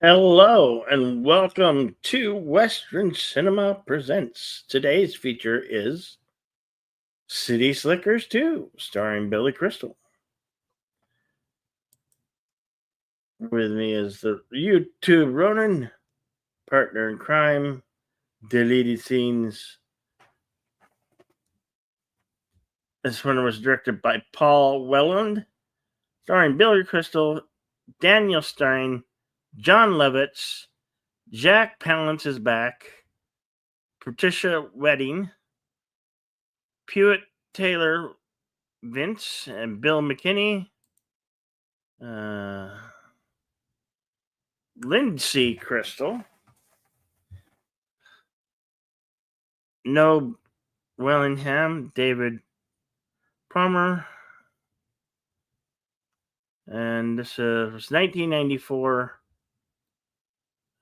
Hello and welcome to Western Cinema Presents. Today's feature is City Slickers 2, starring Billy Crystal. With me is the YouTube Ronin, partner in crime, deleted scenes. This one was directed by Paul Welland, starring Billy Crystal, Daniel Stein, John Lovitz, Jack Palance is back, Patricia Wedding, Pewitt Taylor Vince and Bill McKinney, uh, Lindsay Crystal, No Wellingham, David Palmer, and this was 1994.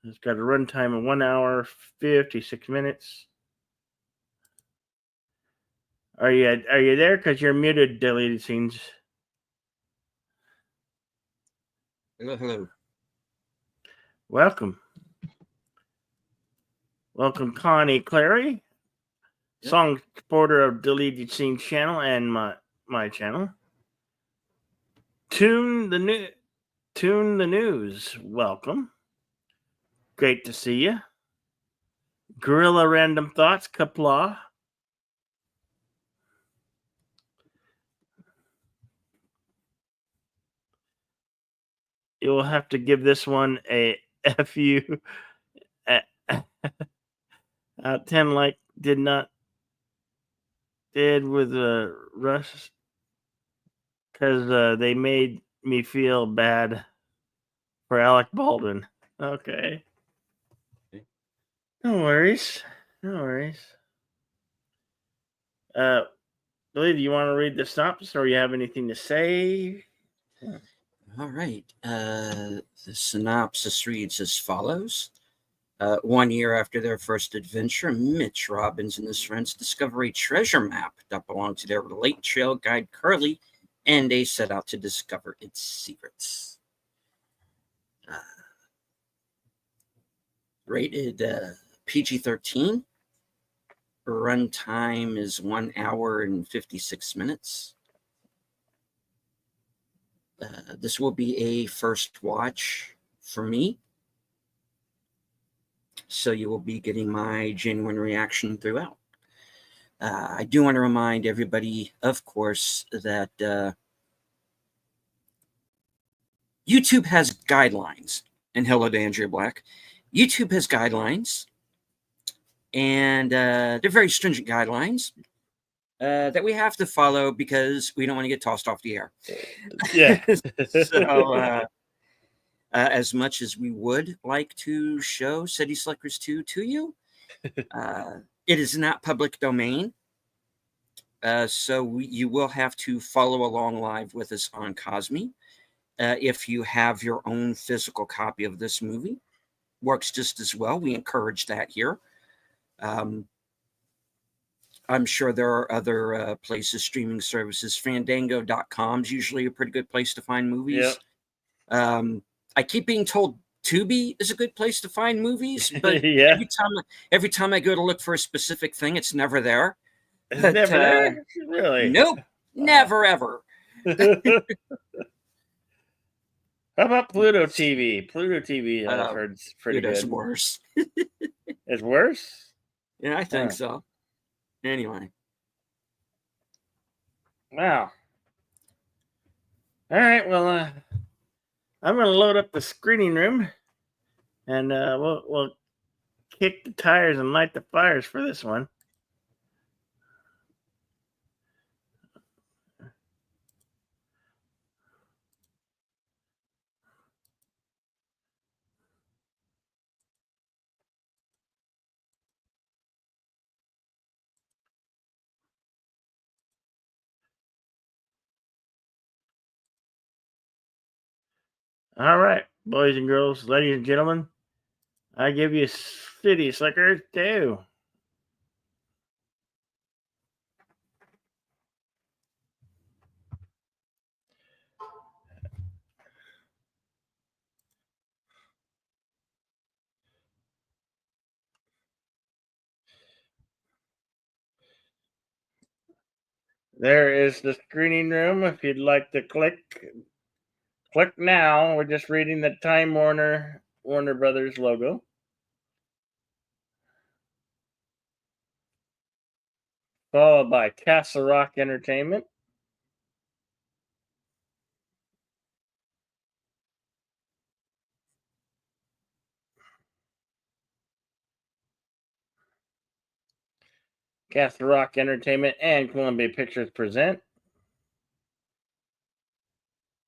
It's got a runtime of 1 hour 56 minutes. Are you there? Because you're muted, deleted scenes. Hello. Welcome, Connie Clary, song supporter of Deleted Scenes channel and my channel. Tune the news. Welcome. Great to see you. Gorilla Random Thoughts, Kapla. You will have to give this one a FU 10 like did with Russ because they made me feel bad for Alec Baldwin. Okay. No worries. Billy, do you want to read the synopsis or you have anything to say? All right. The synopsis reads as follows. 1 year after their first adventure, Mitch Robbins and his friends discover a treasure map that belonged to their late trail guide Curly, and they set out to discover its secrets. Rated PG-13. Runtime is 1 hour and 56 minutes. This will be a first watch for me, so you will be getting my genuine reaction throughout. I do want to remind everybody, of course, that YouTube has guidelines. And hello to Andrea Black. YouTube has guidelines, and they're very stringent guidelines that we have to follow because we don't want to get tossed off the air. Yeah. So, as much as we would like to show City Slickers 2 to you, it is not public domain. So you will have to follow along live with us on Cosme. If you have your own physical copy of this movie, works just as well. We encourage that here. I'm sure there are other places, streaming services. Fandango.com is usually a pretty good place to find movies. Yep. I keep being told Tubi is a good place to find movies, but yeah. every time I go to look for a specific thing, it's never there. It's never there? Really? Nope. Never, ever. How about Pluto TV? Pluto TV, I've heard it's pretty Pluto's good. Worse. It's worse? Yeah, I think so. Anyway. Wow. All right, well, I'm going to load up the screening room, and we'll kick the tires and light the fires for this one. All right, boys and girls, ladies and gentlemen, I give you City Slickers 2. There is the screening room. If you'd like to click now. We're just reading the Time Warner Brothers logo. Followed by Castle Rock Entertainment. Castle Rock Entertainment and Columbia Pictures present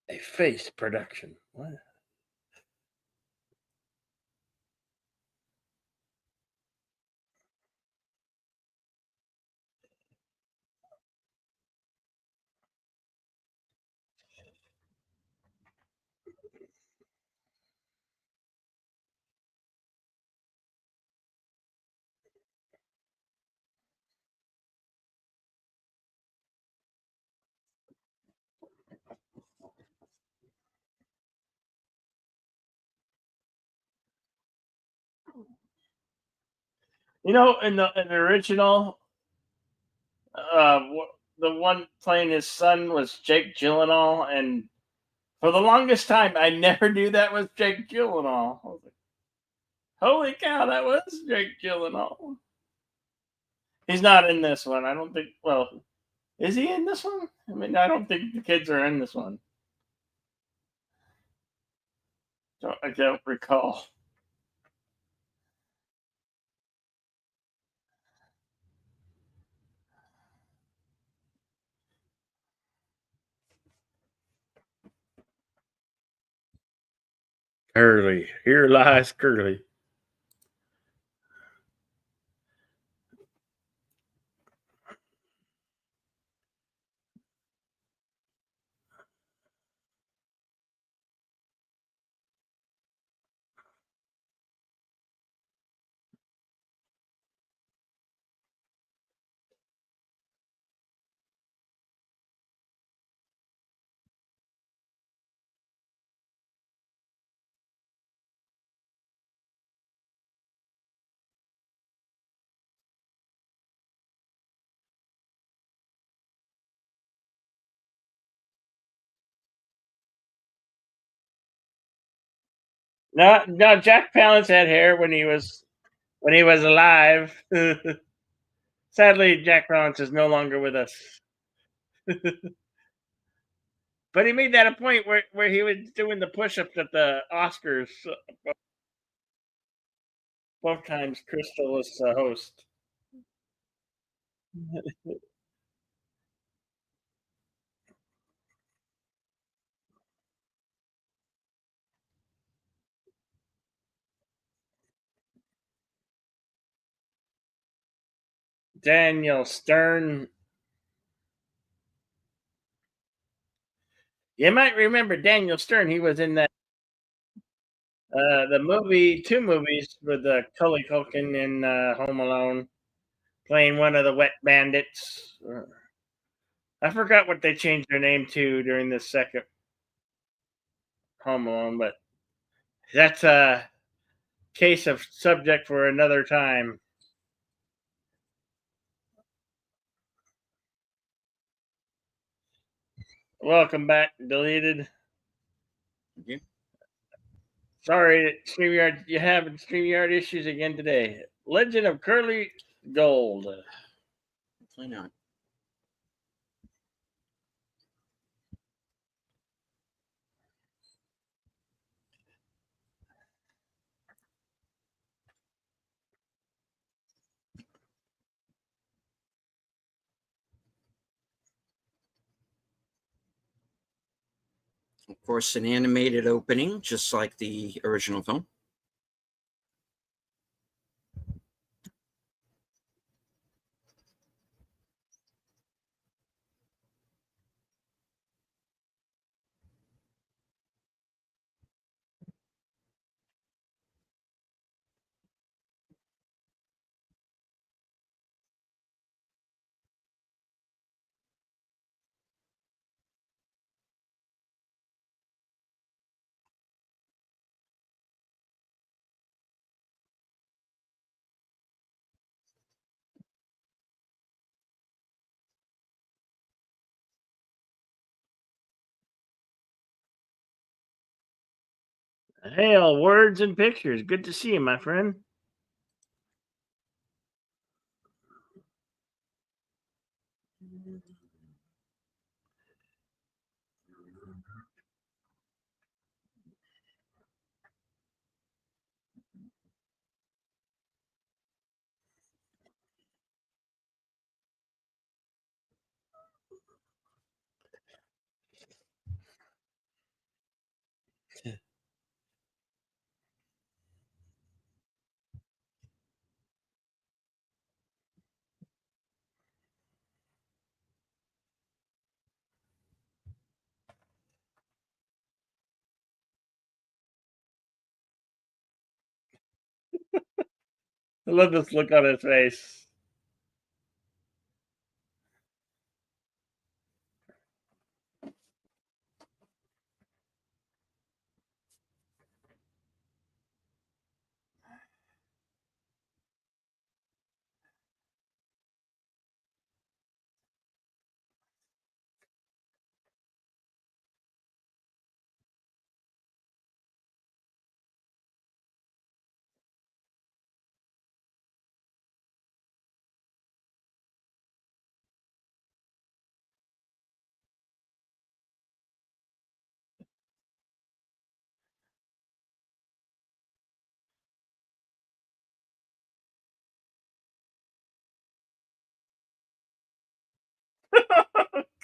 a Face production. What? In the original, uh, the one playing his son was Jake Gyllenhaal, and for the longest time, I never knew that was Jake Gyllenhaal. I was like, holy cow, that was Jake Gyllenhaal. He's not in this one. I don't think. Well, is he in this one? I mean, I don't think the kids are in this one. I don't recall. Curly. Here lies Curly. No, no. Jack Palance had hair when he was alive. Sadly, Jack Palance is no longer with us. But he made that a point where he was doing the push-ups at the Oscars both times. Crystal was the host. Daniel Stern. You might remember Daniel Stern. He was in the movie, two movies with Cully Culkin in Home Alone, playing one of the wet bandits. I forgot what they changed their name to during the second Home Alone, but that's a case of subject for another time. Welcome back, deleted. Yeah. Sorry, StreamYard, you having StreamYard issues again today. Legend of Curly Gold. Hopefully not. Of course, an animated opening, just like the original film. Hail, words and pictures. Good to see you, my friend. I love this look on his face.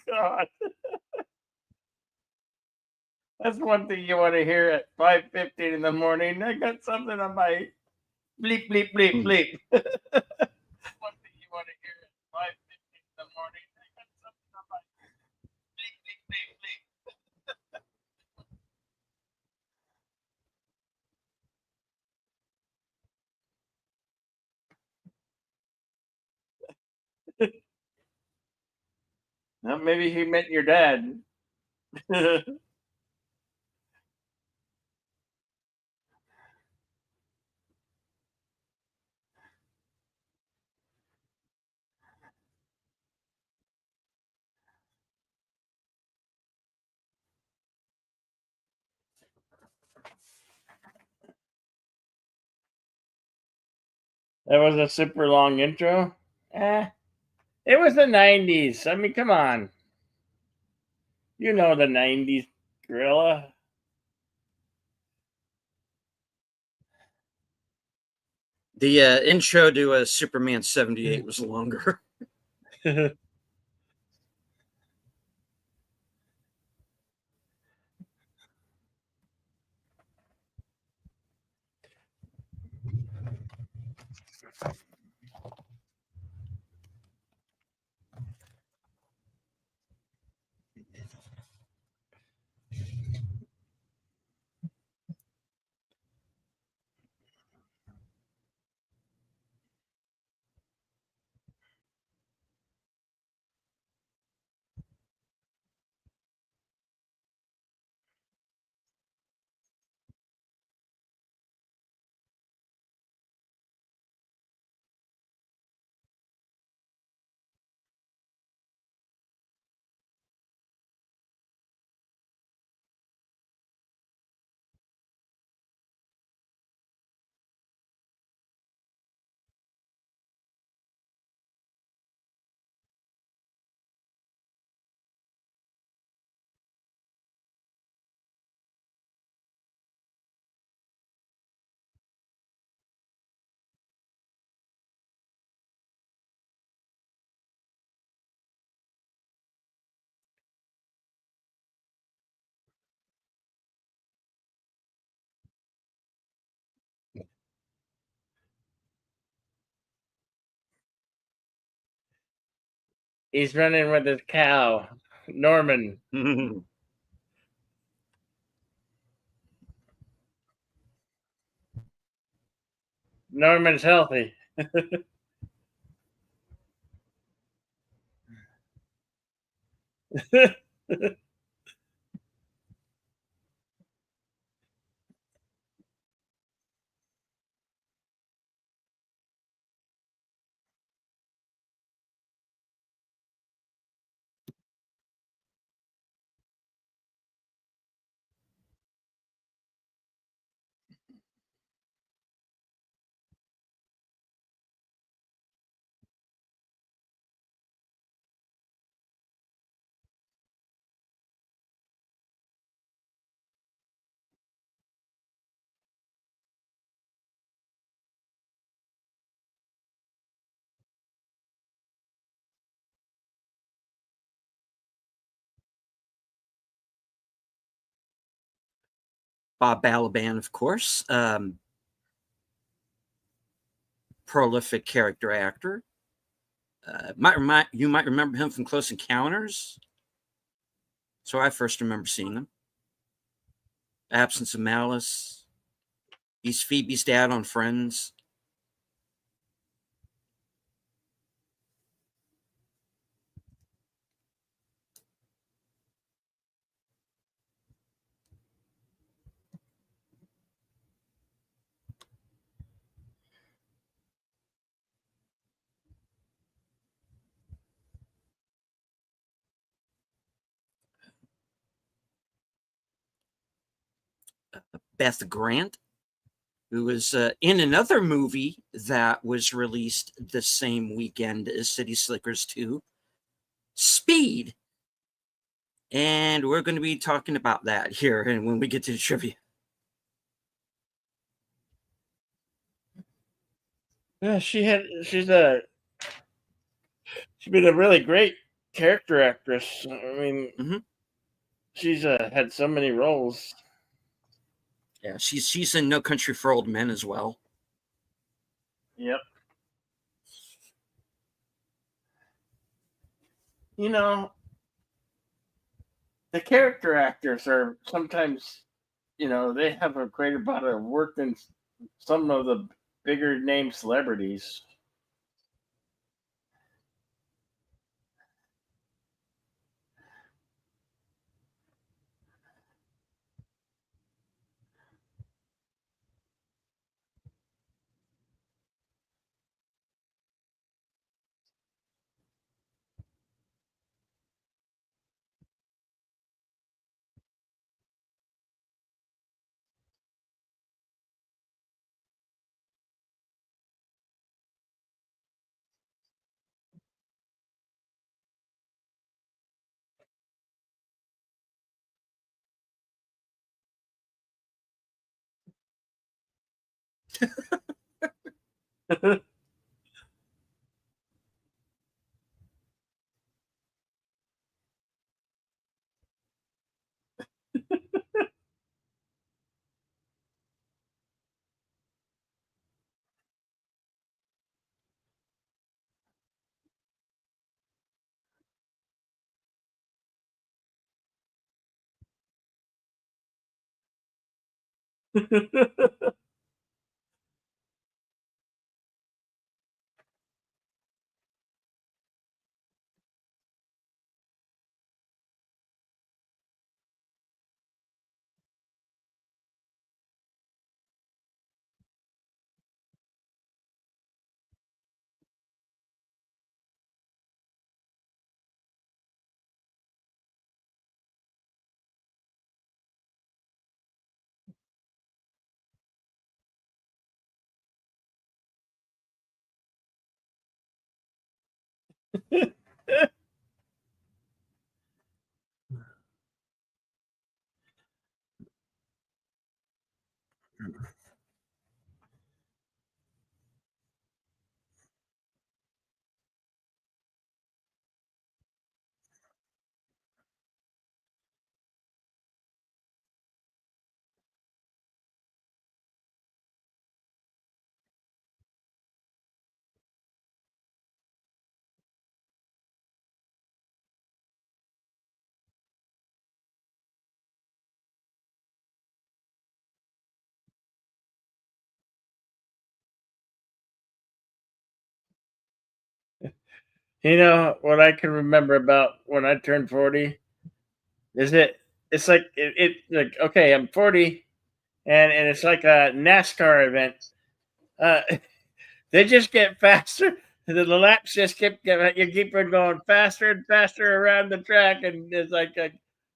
God, that's one thing you want to hear at 5:15 in the morning. I got something on my bleep bleep bleep bleep. One thing you want to hear at 5:15 in the morning. I got something on my bleep bleep bleep bleep. Well, maybe he meant your dad. That was a super long intro. Eh, it was the 90s. I mean, come on. You know the 90s, Gorilla. The intro to Superman 78 was longer. He's running with his cow, Norman. Norman's healthy. Bob Balaban, of course, prolific character actor. You might remember him from Close Encounters. So I first remember seeing him. Absence of Malice. He's Phoebe's dad on Friends. Beth Grant, who was in another movie that was released the same weekend as City Slickers 2, Speed. And we're going to be talking about that here and when we get to the trivia. Yeah, she's been a really great character actress. I mean, she's had so many roles. Yeah, she's in No Country for Old Men as well. Yep. You know, the character actors are sometimes, they have a greater body of work than some of the bigger name celebrities. What I can remember about when I turned 40 is it's like like, okay, I'm 40, and it's like a NASCAR event. Uh, they just get faster. The laps just you keep on going faster and faster around the track, and it's like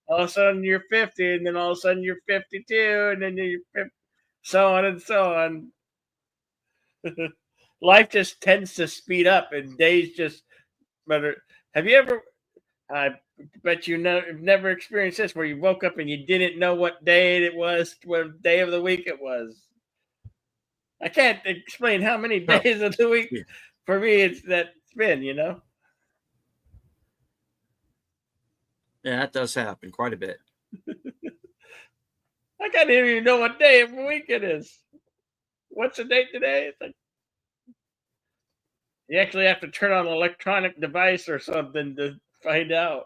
all of a sudden you're 50, and then all of a sudden you're 52, and then you're 50, so on and so on. Life just tends to speed up, and days just. But have you ever? I bet you've never experienced this, where you woke up and you didn't know what day it was, what day of the week it was. I can't explain how many Oh, days of the week yeah. for me it's been. Yeah, that does happen quite a bit. I can't even know what day of the week it is. What's the date today? It's like you actually have to turn on an electronic device or something to find out.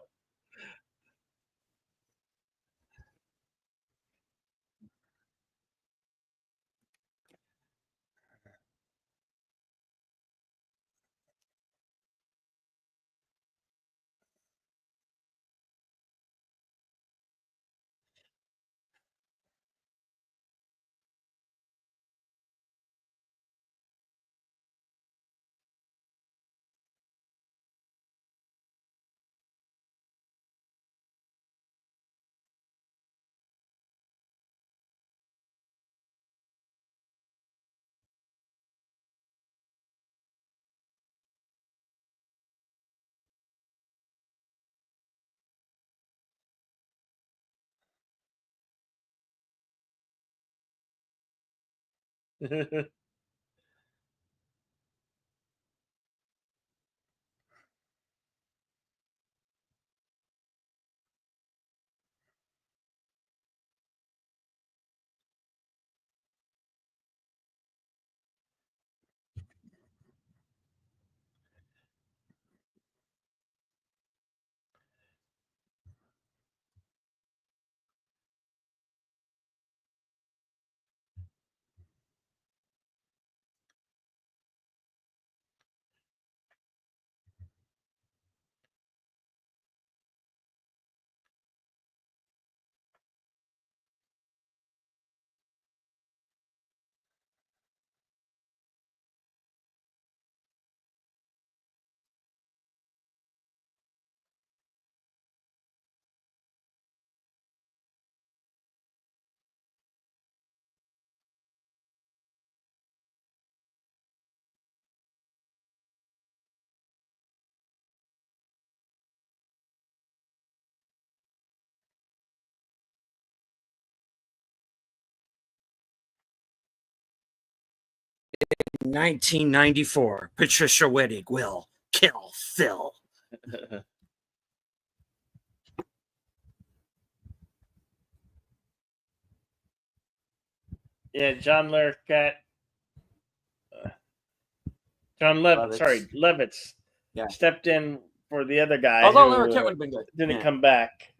1994, Patricia Wettig will kill Phil. Yeah, John Larroquette. John Levitt. Sorry, Levitz. Yeah. Stepped in for the other guy. Although who, Larroquette would have been good. Didn't Yeah. come back.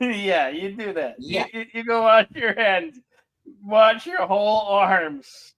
Yeah, you do that. Yeah. You go wash your hands, wash your whole arms.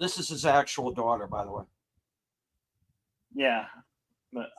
This is his actual daughter, by the way. Yeah, but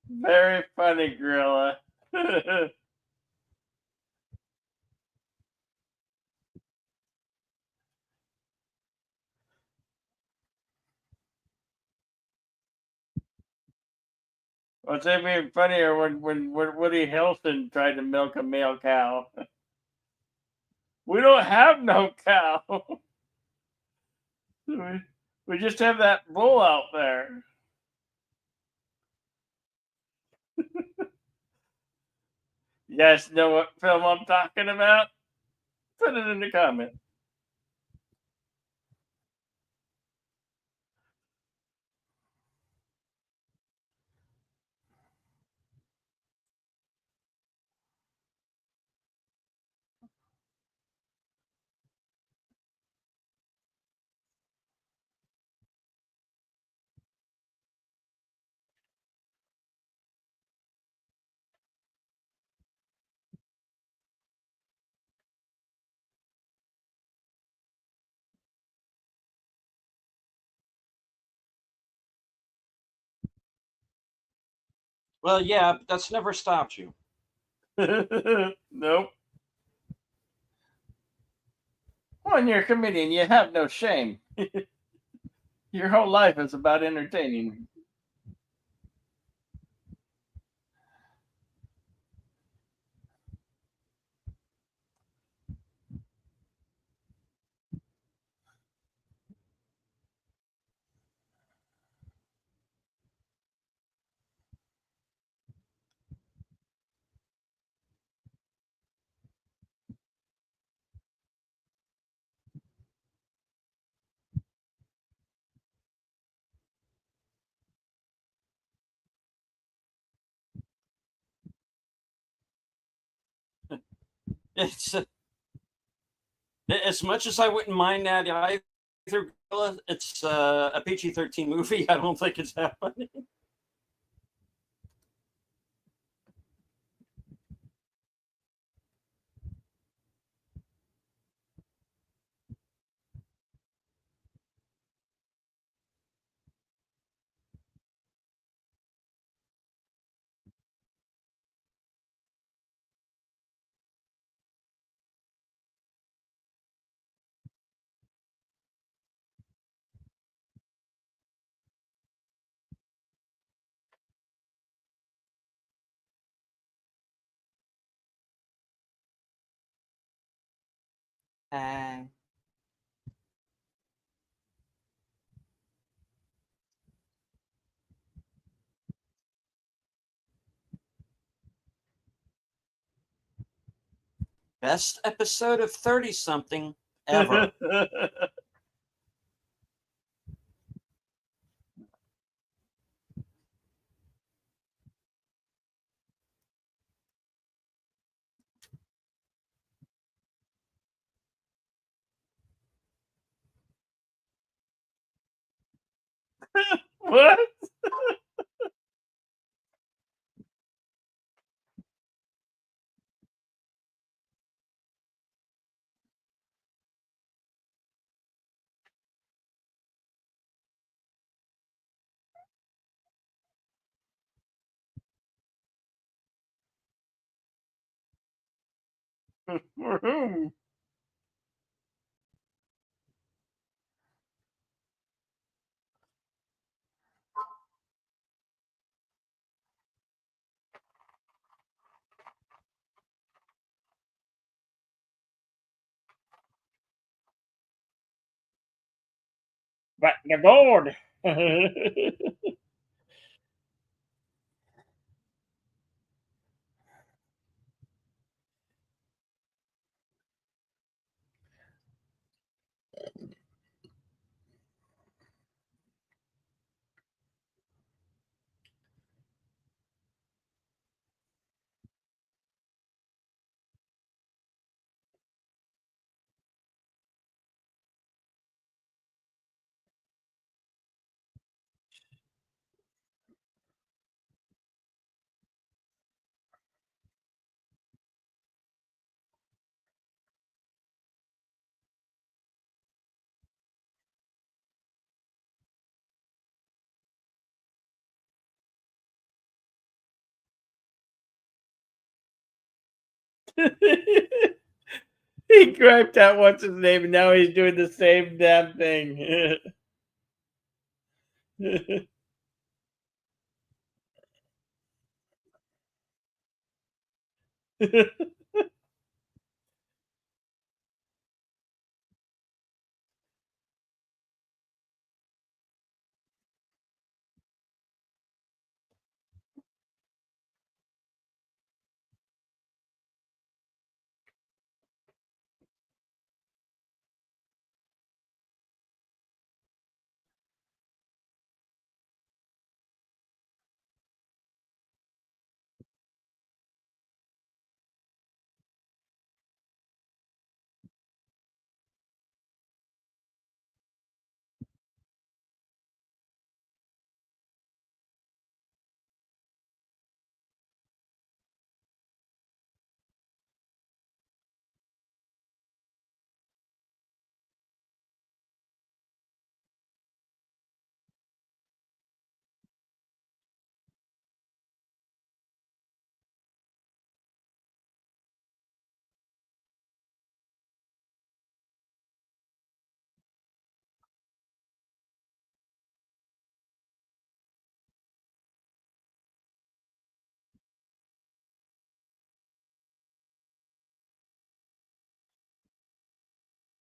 very funny, Gorilla. What's even funnier when Woody Harrelson tried to milk a male cow. We don't have no cow. We just have that bull out there. You guys know what film I'm talking about? Put it in the comments. Well, yeah, but that's never stopped you. Nope. When you're a comedian, you have no shame. Your whole life is about entertaining. It's as much as I wouldn't mind that either. It's a PG-13 movie. I don't think it's happening. Uh, Best episode of 30 something ever. What? For whom? But the board. He griped out what's his name, and now he's doing the same damn thing.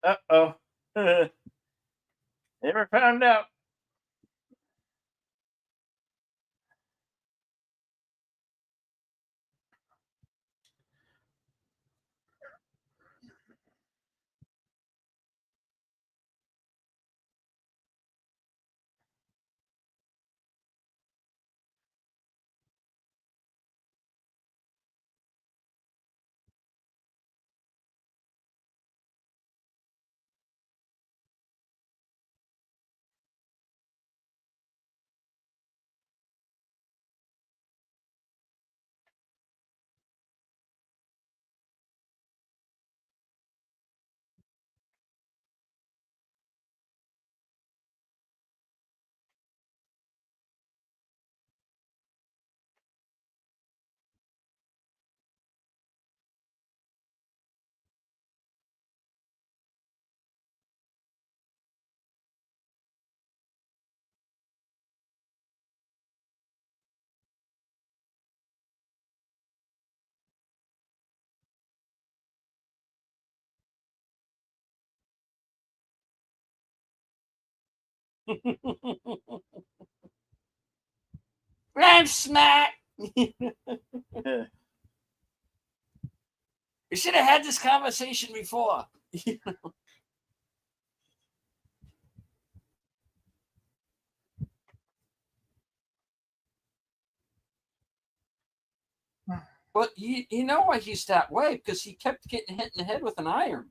Uh-oh. Never found out. I'm smart. We should have had this conversation before. But you know why he's that way? Because he kept getting hit in the head with an iron.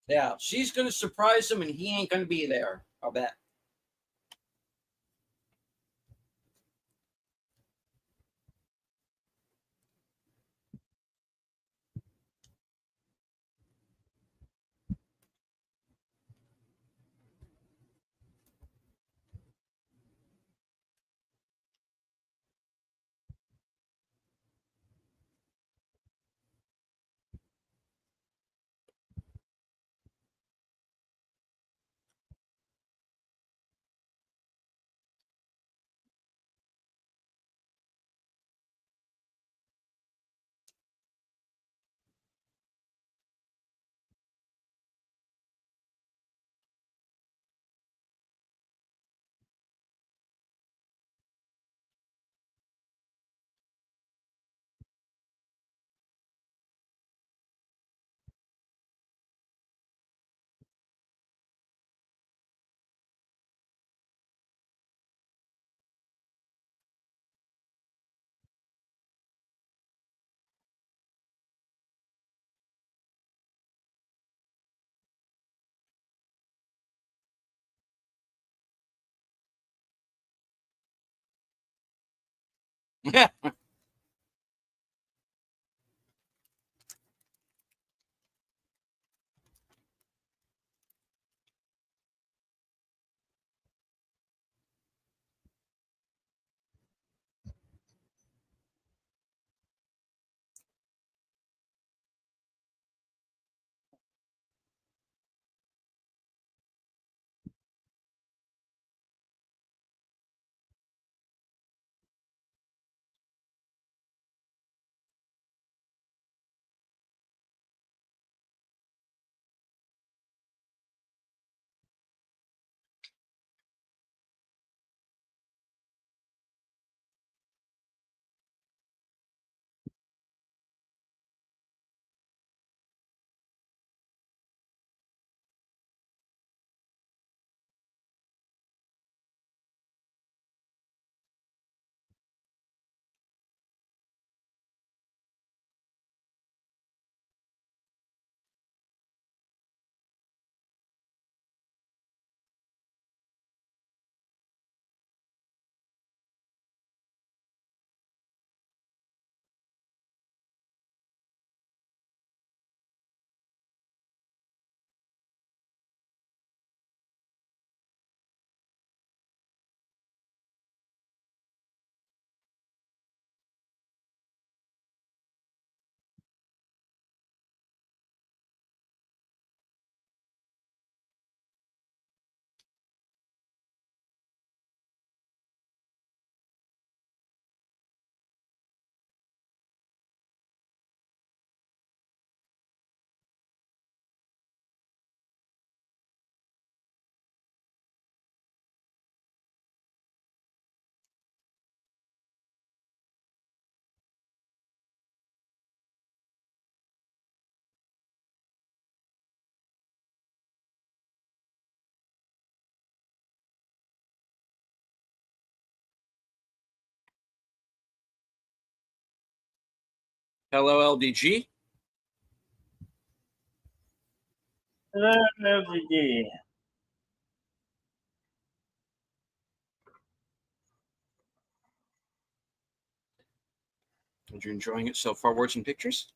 Yeah, she's going to surprise him, and he ain't going to be there. I'll bet. Hello, LDG. LGD. Are you enjoying it so far, Words and Pictures?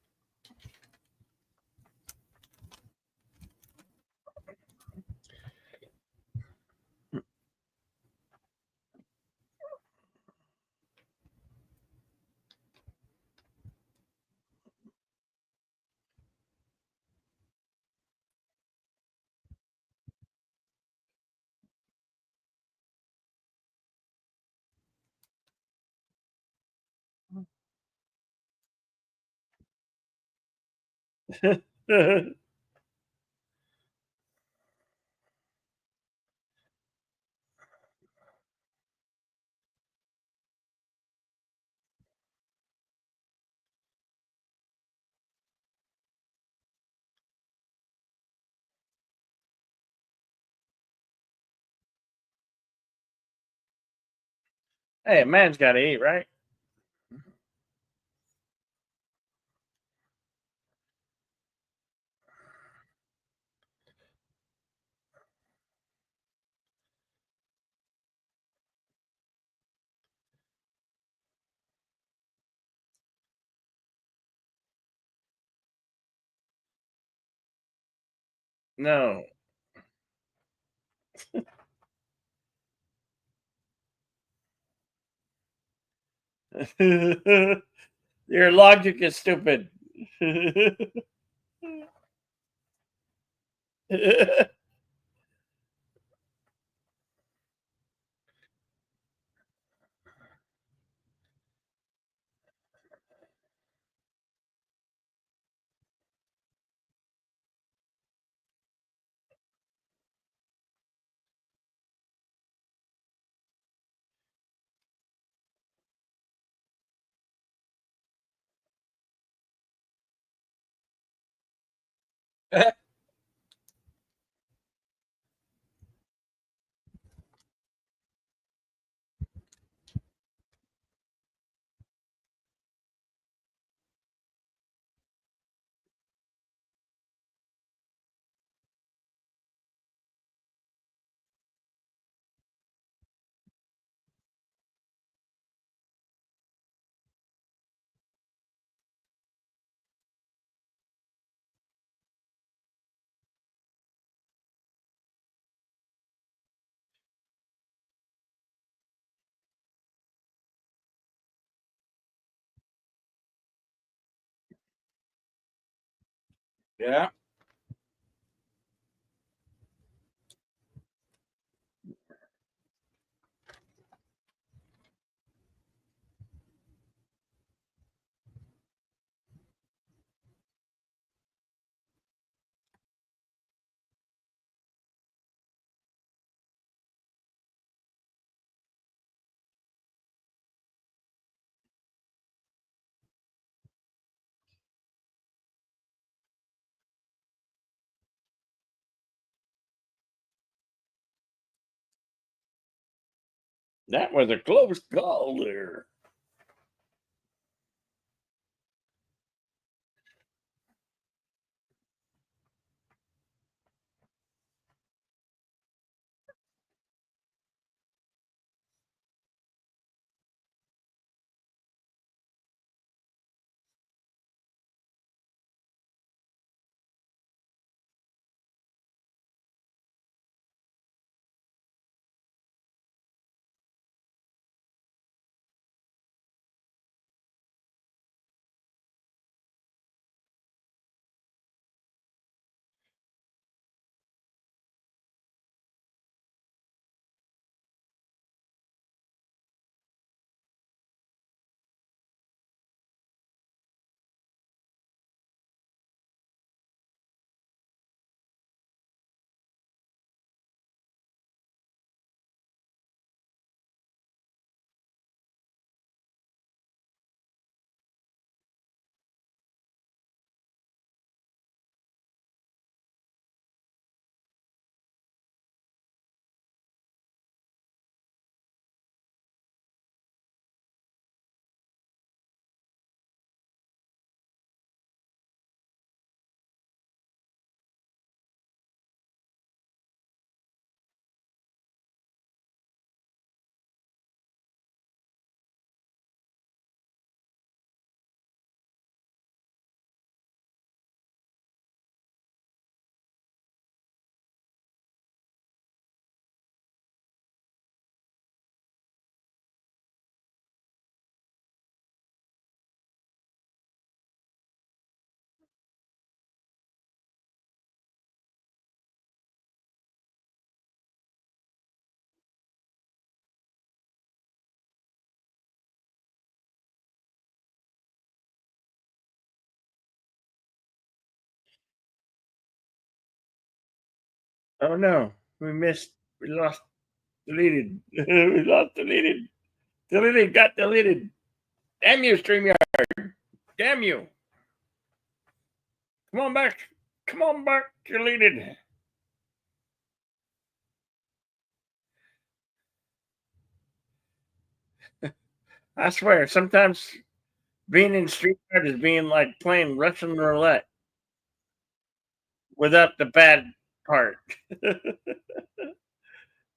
Hey, a man's got to eat, right? No. Your logic is stupid. Yeah. That was a close call there. Oh no, we missed. We lost. Deleted. We lost. Deleted. Deleted. Got deleted. Damn you, StreamYard. Damn you. Come on back. Come on back. Deleted. I swear, sometimes being in StreamYard is being like playing Russian roulette without the bad part.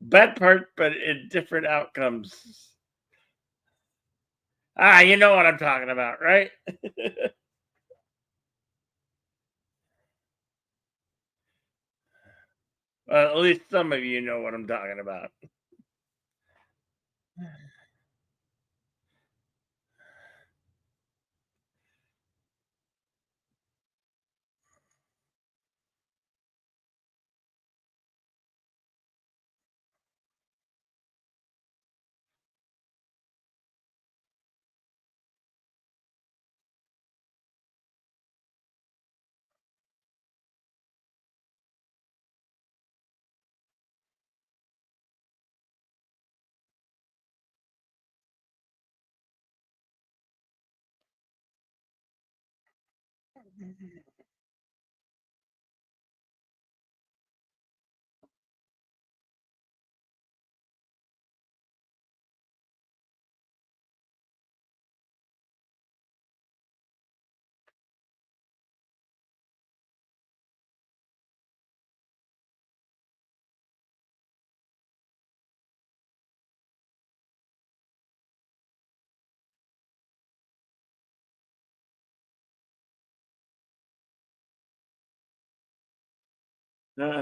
Bad part, but in different outcomes. Ah, you know what I'm talking about, right? At least some of you know what I'm talking about.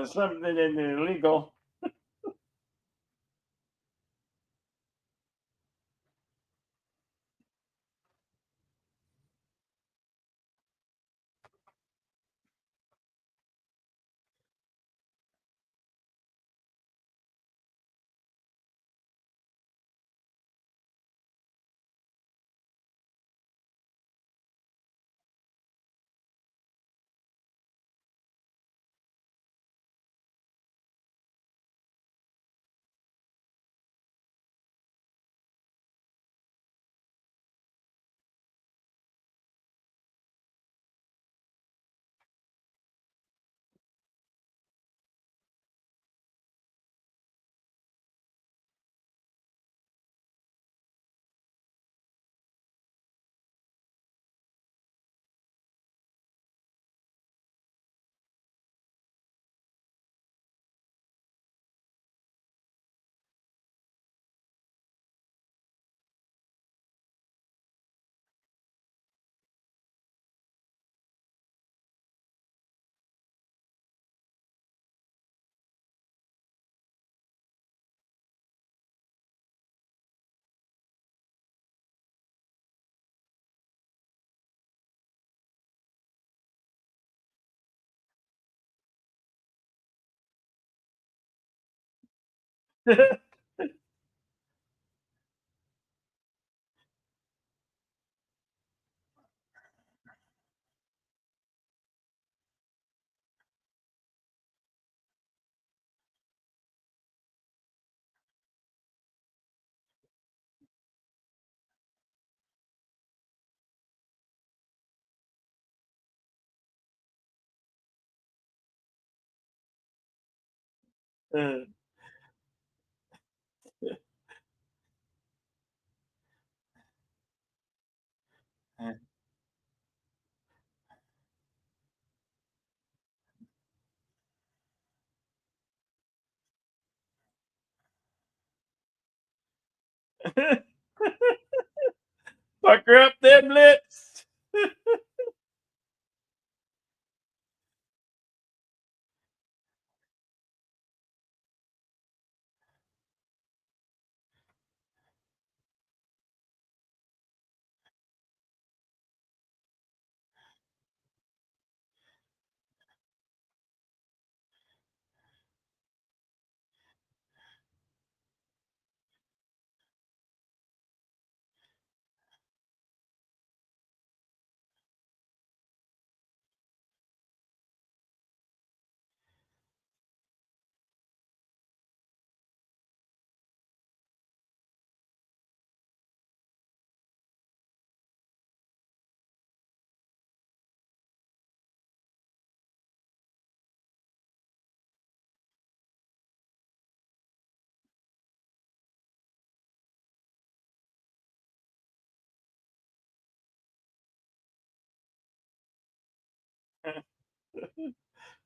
Something illegal. Pucker up them lips.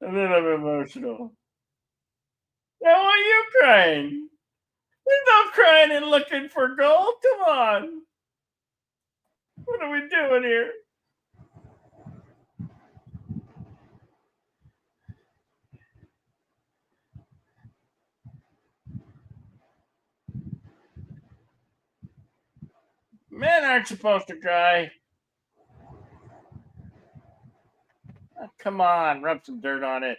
And then I'm emotional. Now why are you crying? There's no crying and looking for gold. Come on. What are we doing here? aren't supposed to cry. Oh, come on, rub some dirt on it.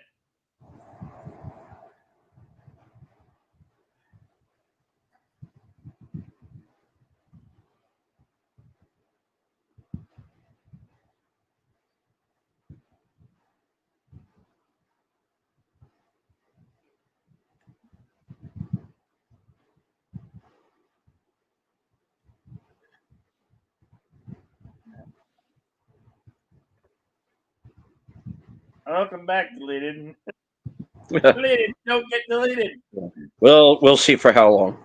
Welcome back, deleted. Deleted. Don't get deleted. Well, we'll see for how long.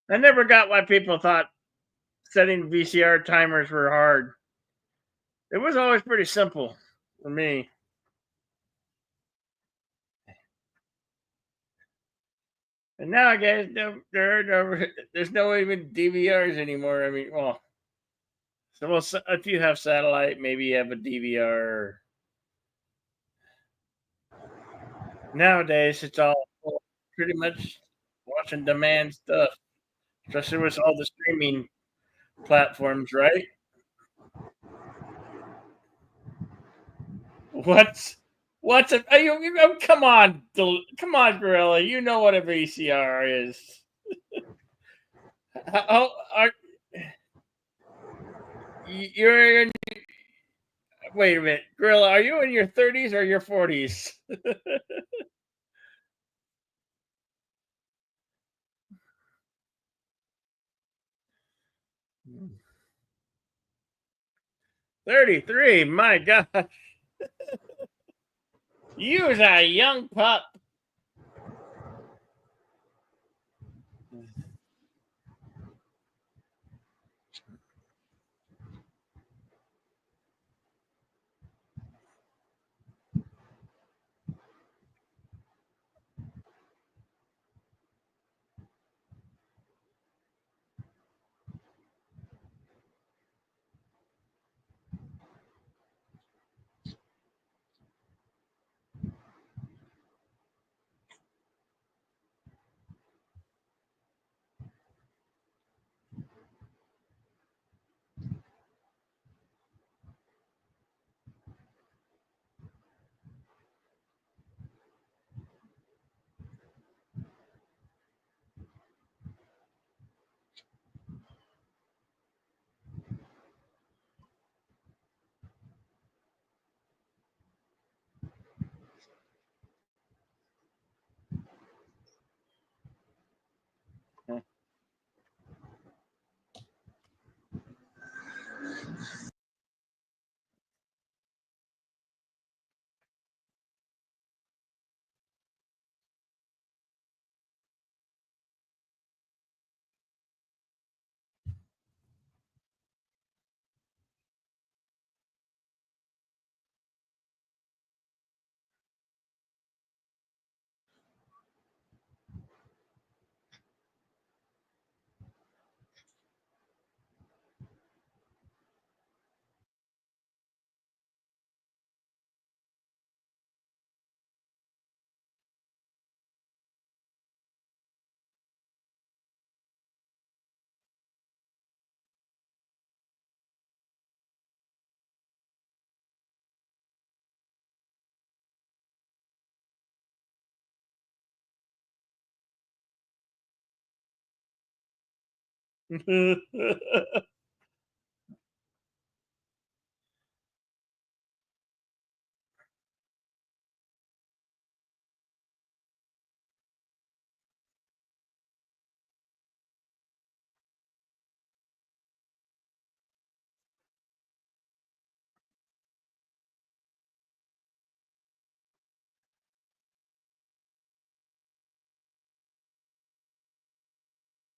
I never got why people thought setting VCR timers were hard. It was always pretty simple for me. And nowadays, there's no even DVRs anymore. I mean, well, if you have satellite, maybe you have a DVR. Nowadays, it's all pretty much watching demand stuff, especially with all the streaming platforms, right? What's what's a come on, come on, Gorilla. You know what a VCR is. How are you're in, wait a minute, Gorilla, are you in your 30s or your 40s? 33, my God. You's a young pup.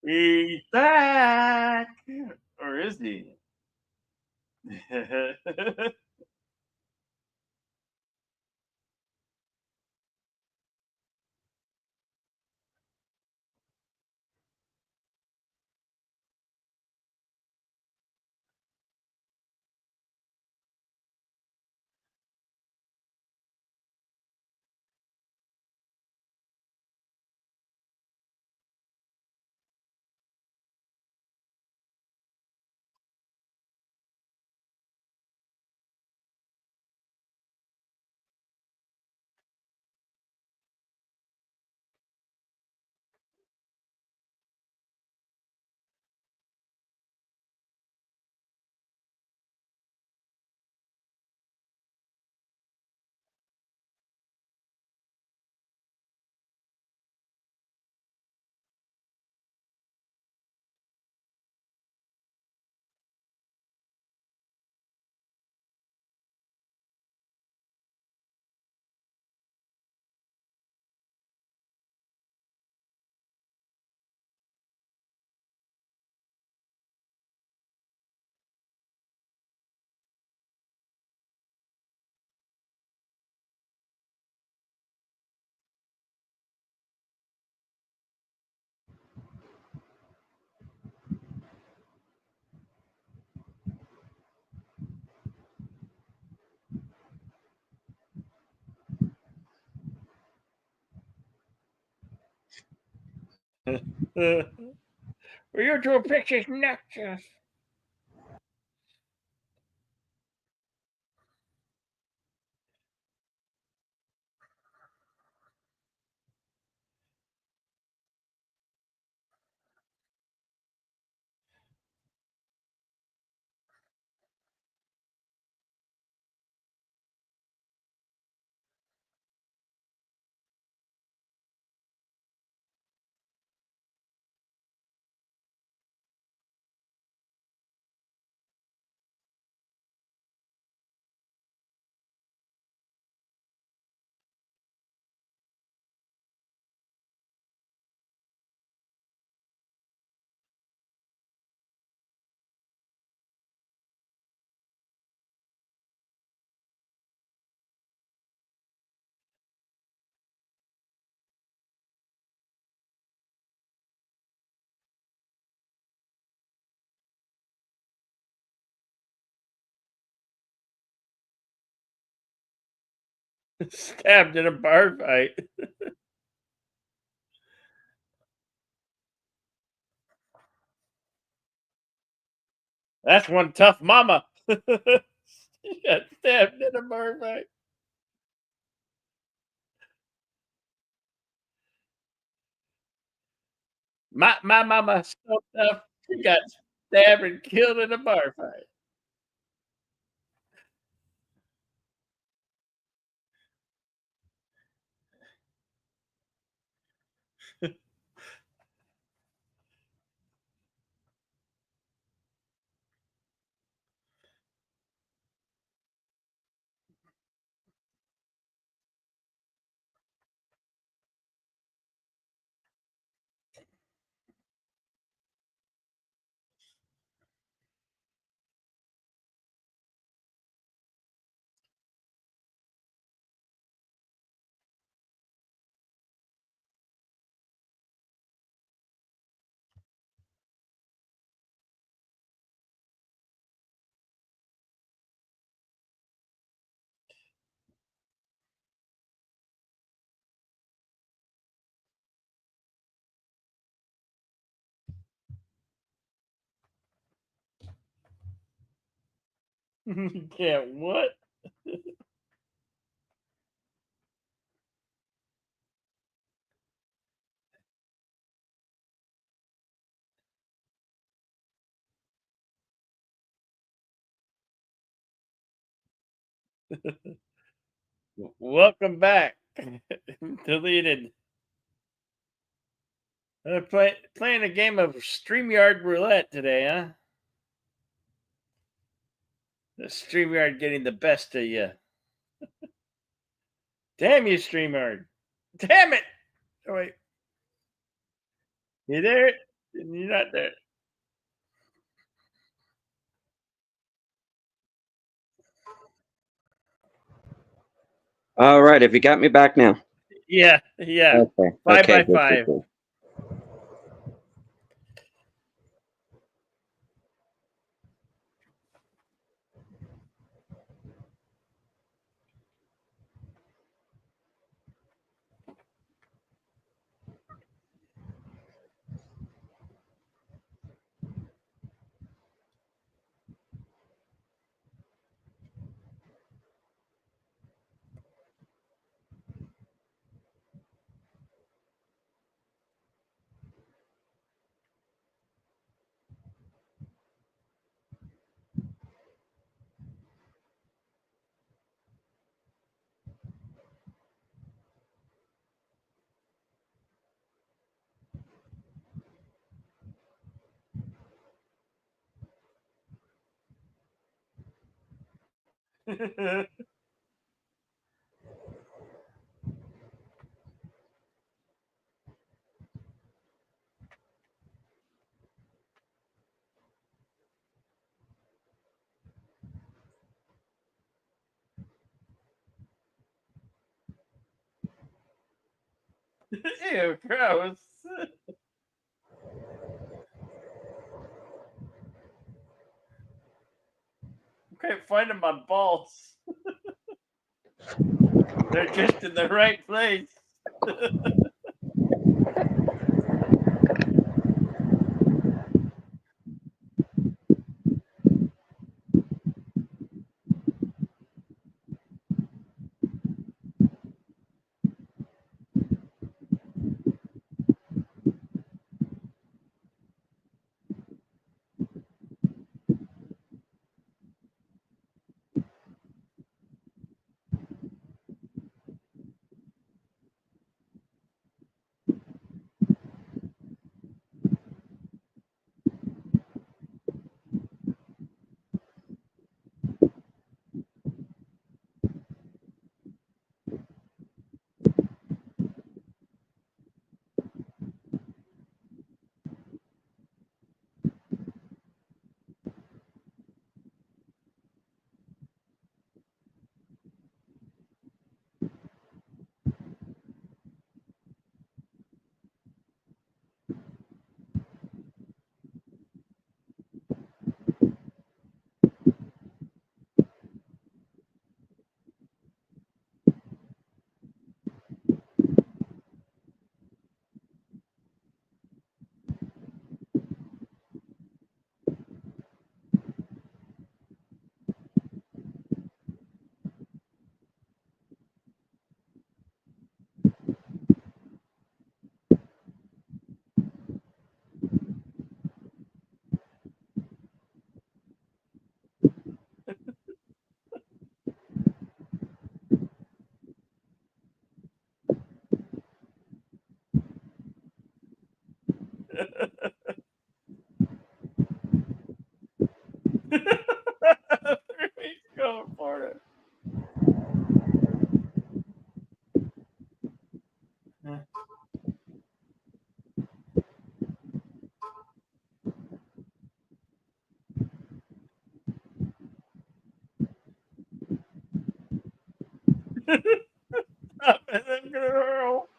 He's back. Or is he? Your two pictures noxious. Stabbed in a bar fight. That's one tough mama. She got stabbed in a bar fight. My mama's so tough. She got stabbed and killed in a bar fight. Yeah, what? Welcome back. Deleted. Playing a game of StreamYard roulette today, huh? The StreamYard getting the best of you. Damn you, StreamYard. Damn it. Oh, wait. You there? You're not there. All right. Have you got me back now? Yeah, yeah. Okay. 5 Okay. by Good, good, 5. good. Ew, gross. Can't find my balls. They're just in the right place. He's going for it. Stop it, I'm gonna hurl.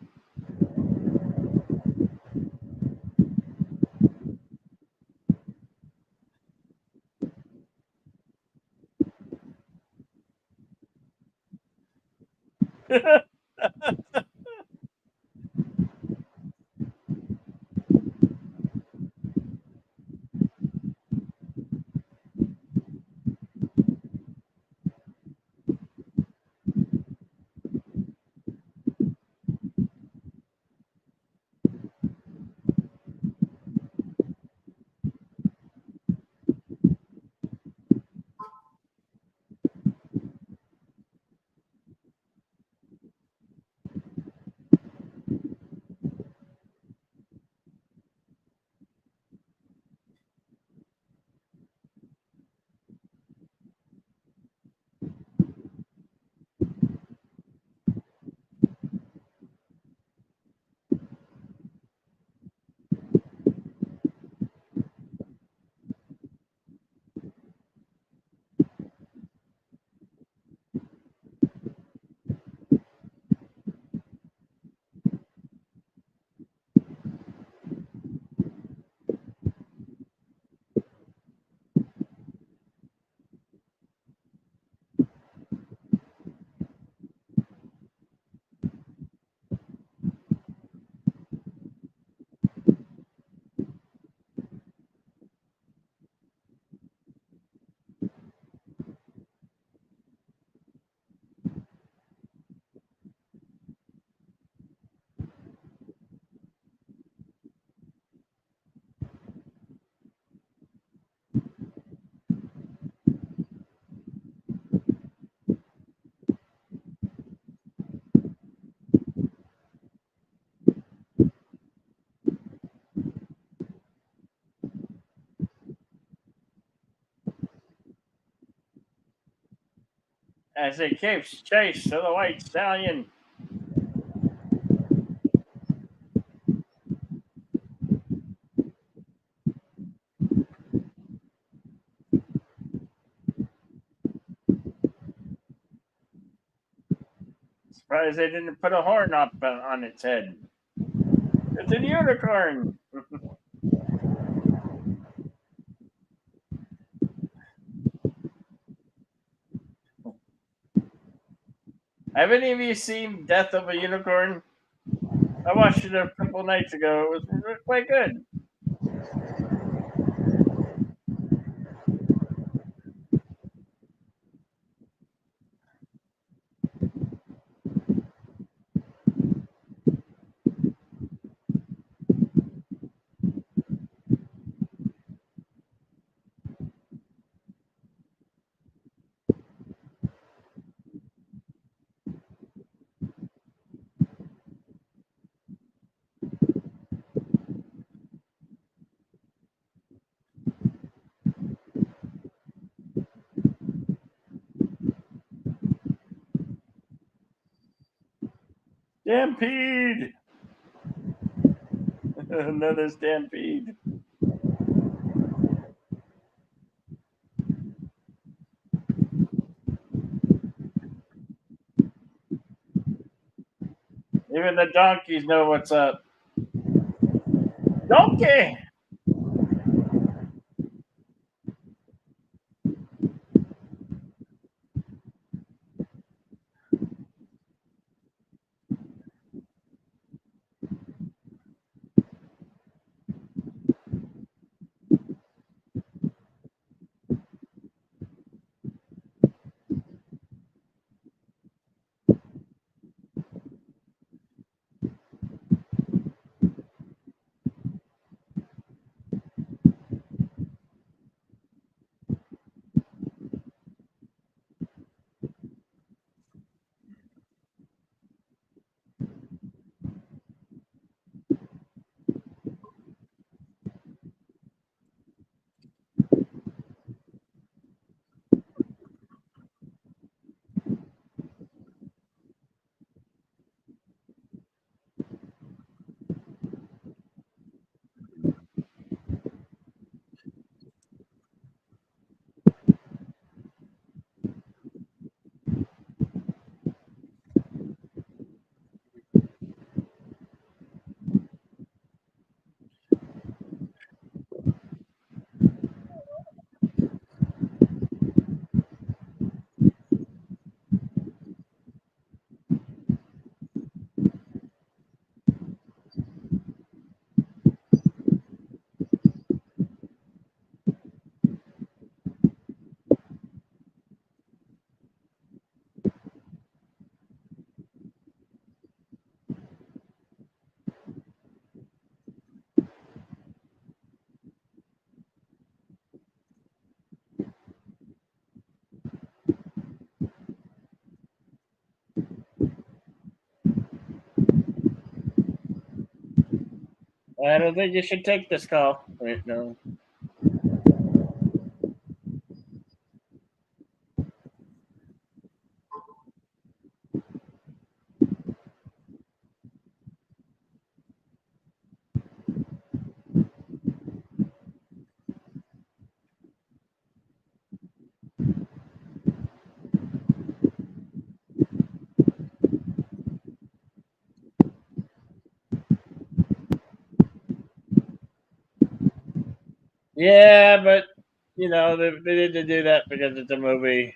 as he keeps chase to the white stallion. Surprised they didn't put a horn up on its head. It's a unicorn. Have any of you seen Death of a Unicorn? I watched it a couple nights ago. It was quite good. Stampede! Another stampede. Even the donkeys know what's up. Donkey! I don't think you should take this call. Wait, no. Yeah, but they need to do that because it's a movie.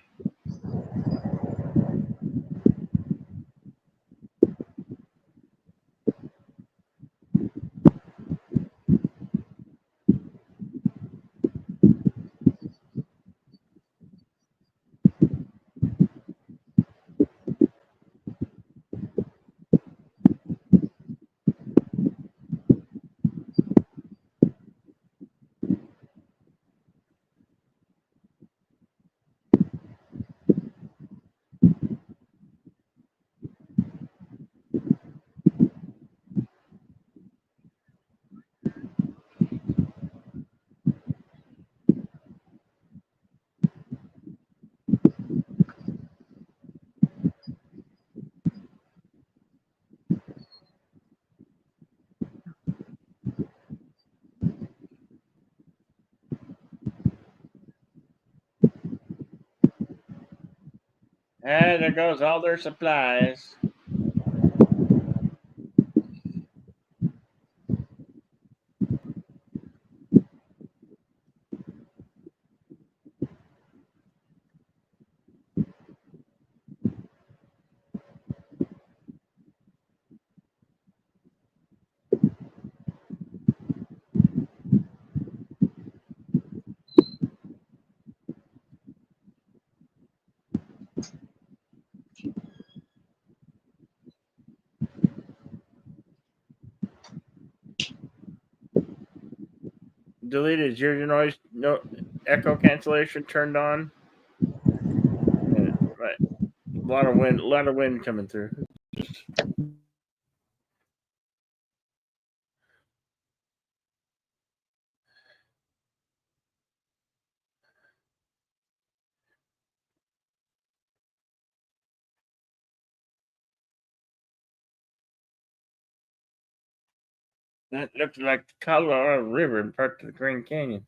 And there goes all their supplies. Deleted. Is your noise echo cancellation turned on? Right. A lot of wind coming through. That looked like the Colorado River and part of the Grand Canyon.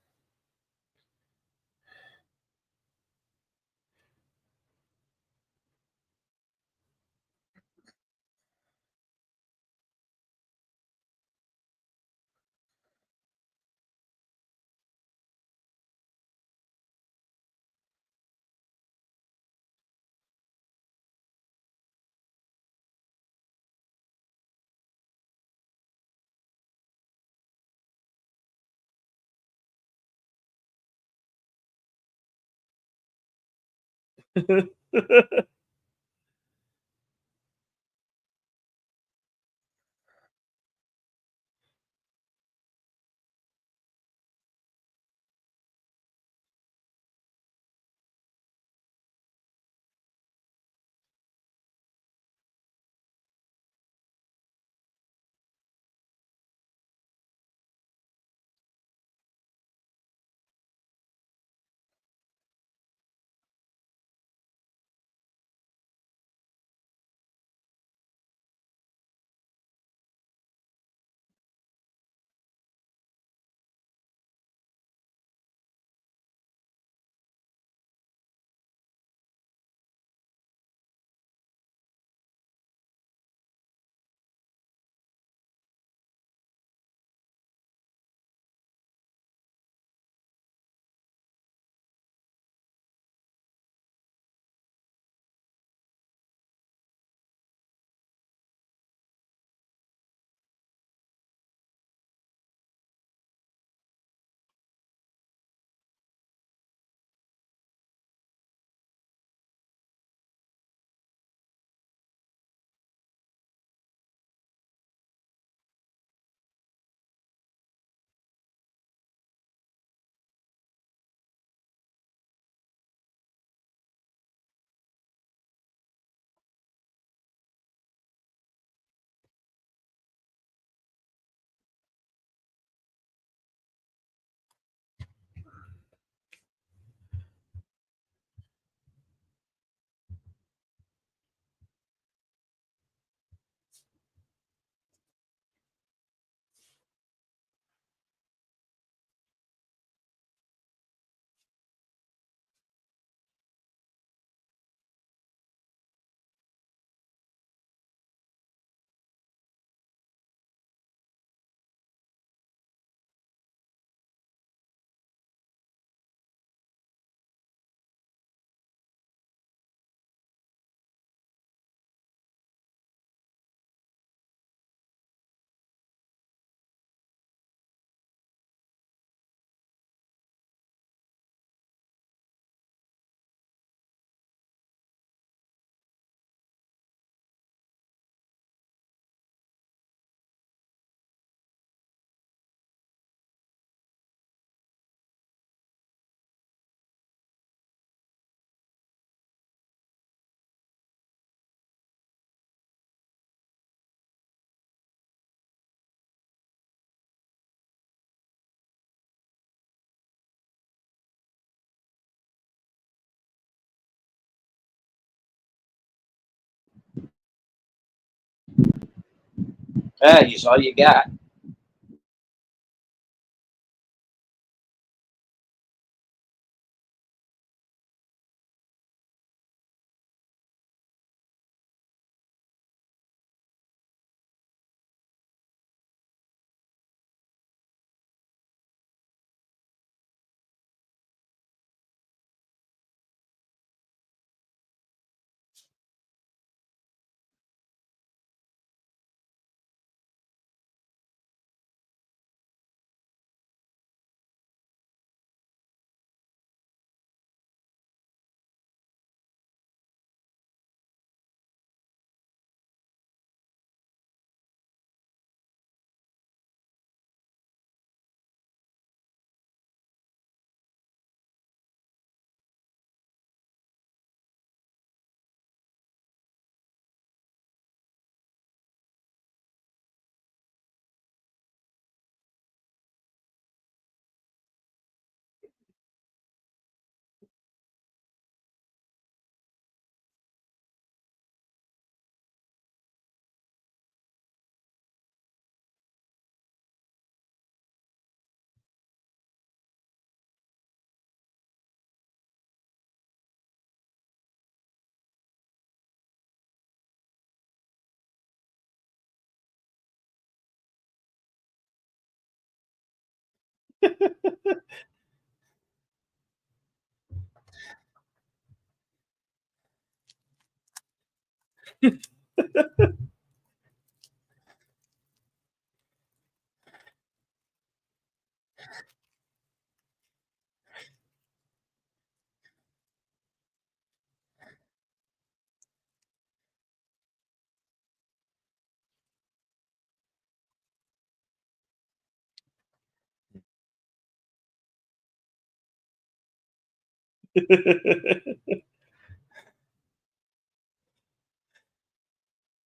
He's all you got.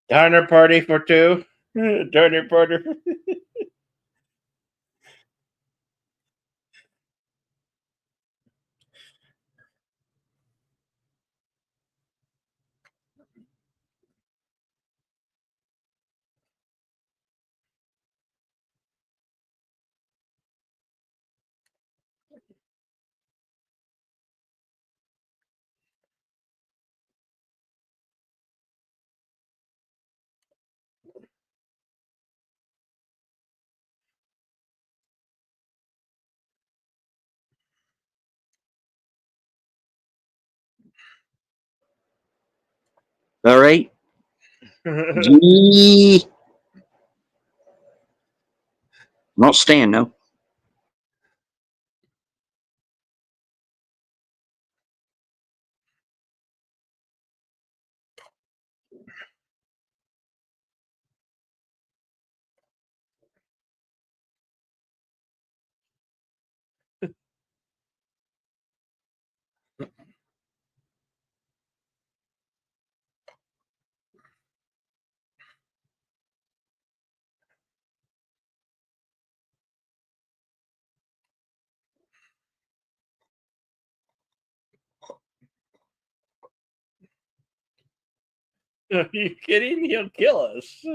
Dinner party for two. Dinner party. All right. Gee. Not staying, no. Are you kidding? He'll kill us.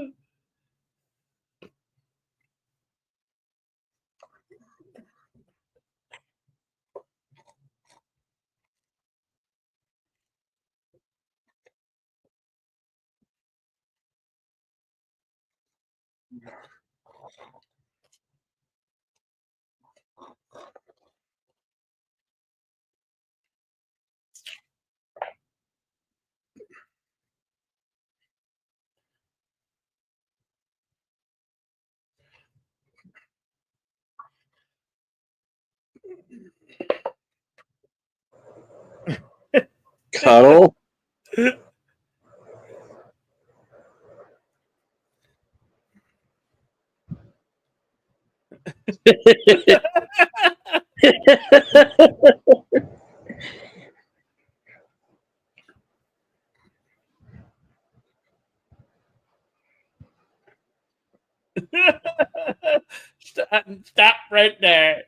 Cuddle. Stop right there.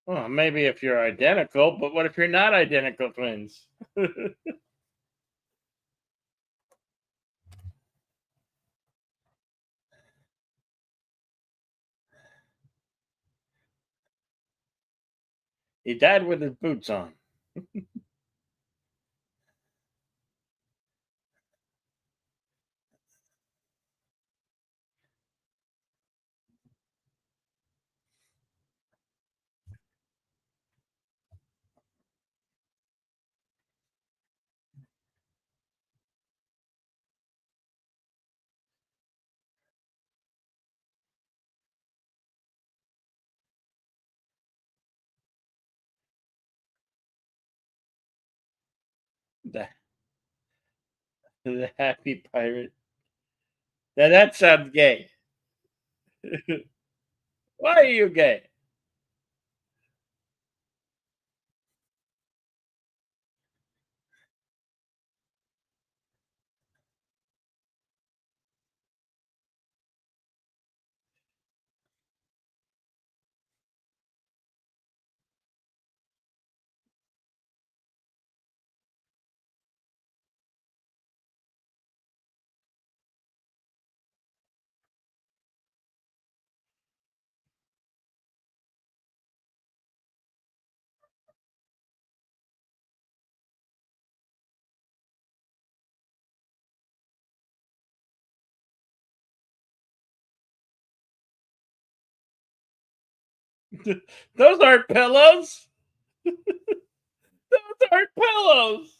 Well, maybe if you're identical, but what if you're not identical twins? He died with his boots on. The, the happy pirate. Now that sounds gay. Why are you gay? Those aren't pillows. Those aren't pillows.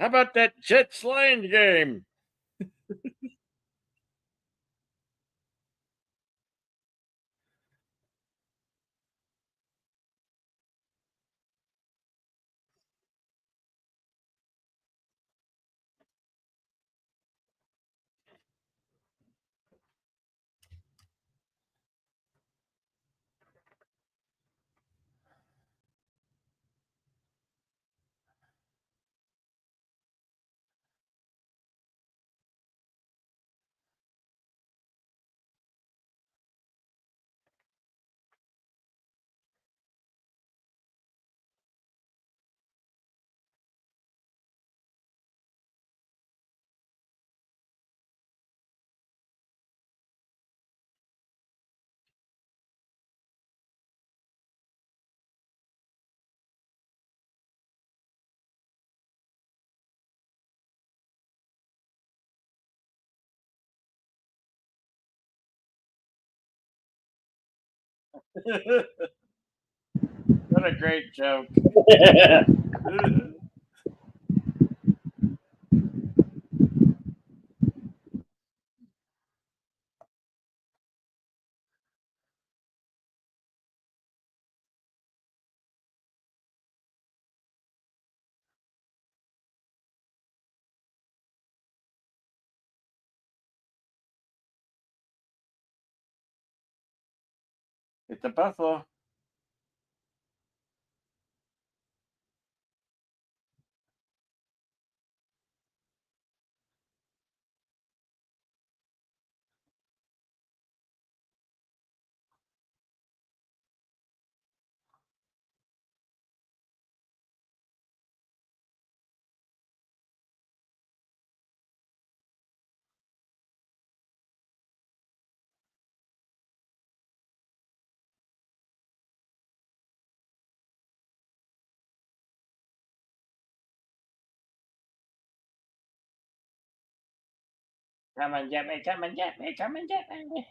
How about that Jets Lion game? What a great joke. It's a buffalo. Come and get me, come and get me, come and get me.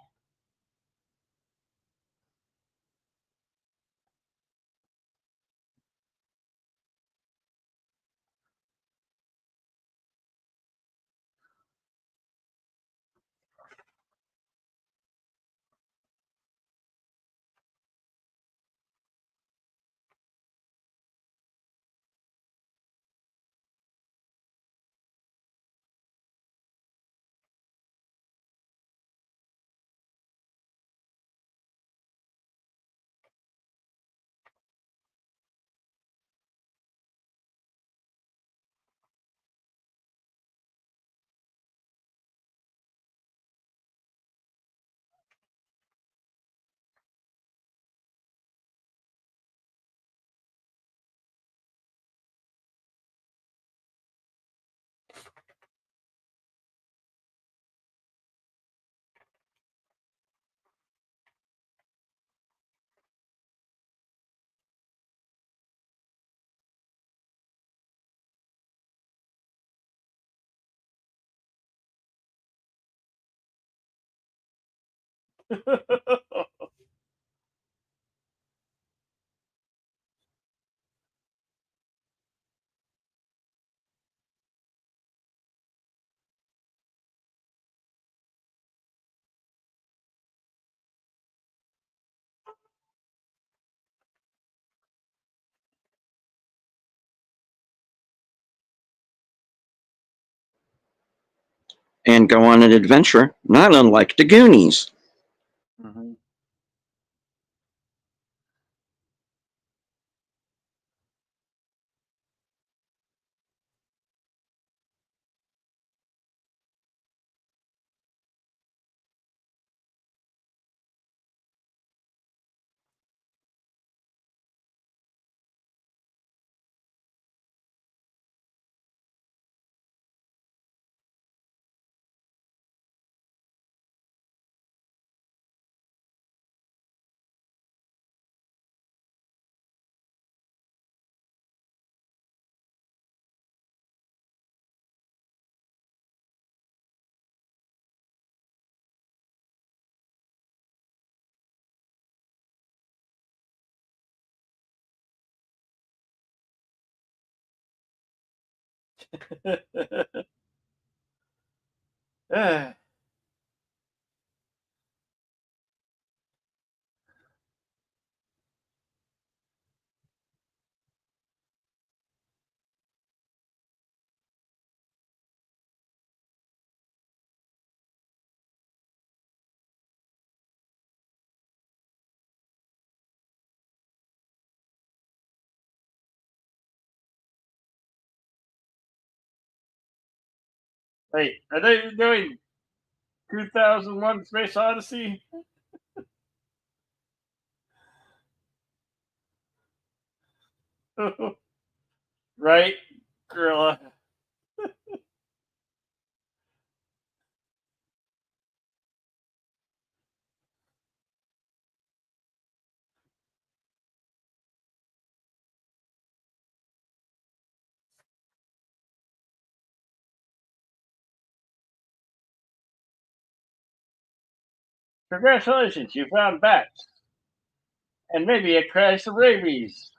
And go on an adventure, not unlike the Goonies. Mhm. Eh, Wait, are they doing 2001 Space Odyssey? Right, Gorilla? Congratulations, you found bats. And maybe a crash of rabies.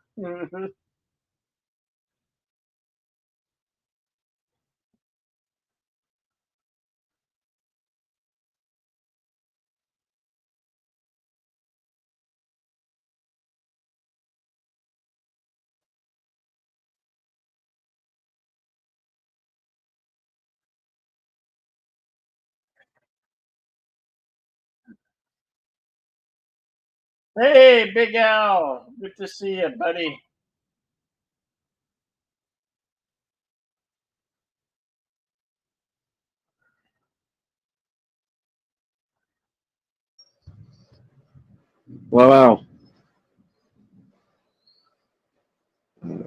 Hey, Big Al. Good to see you, buddy. Wow.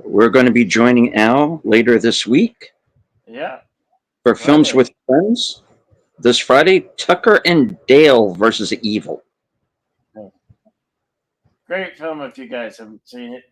We're going to be joining Al later this week Yeah, for Films with Friday. Friends. This Friday, Tucker and Dale versus Evil. Great film if you guys haven't seen it.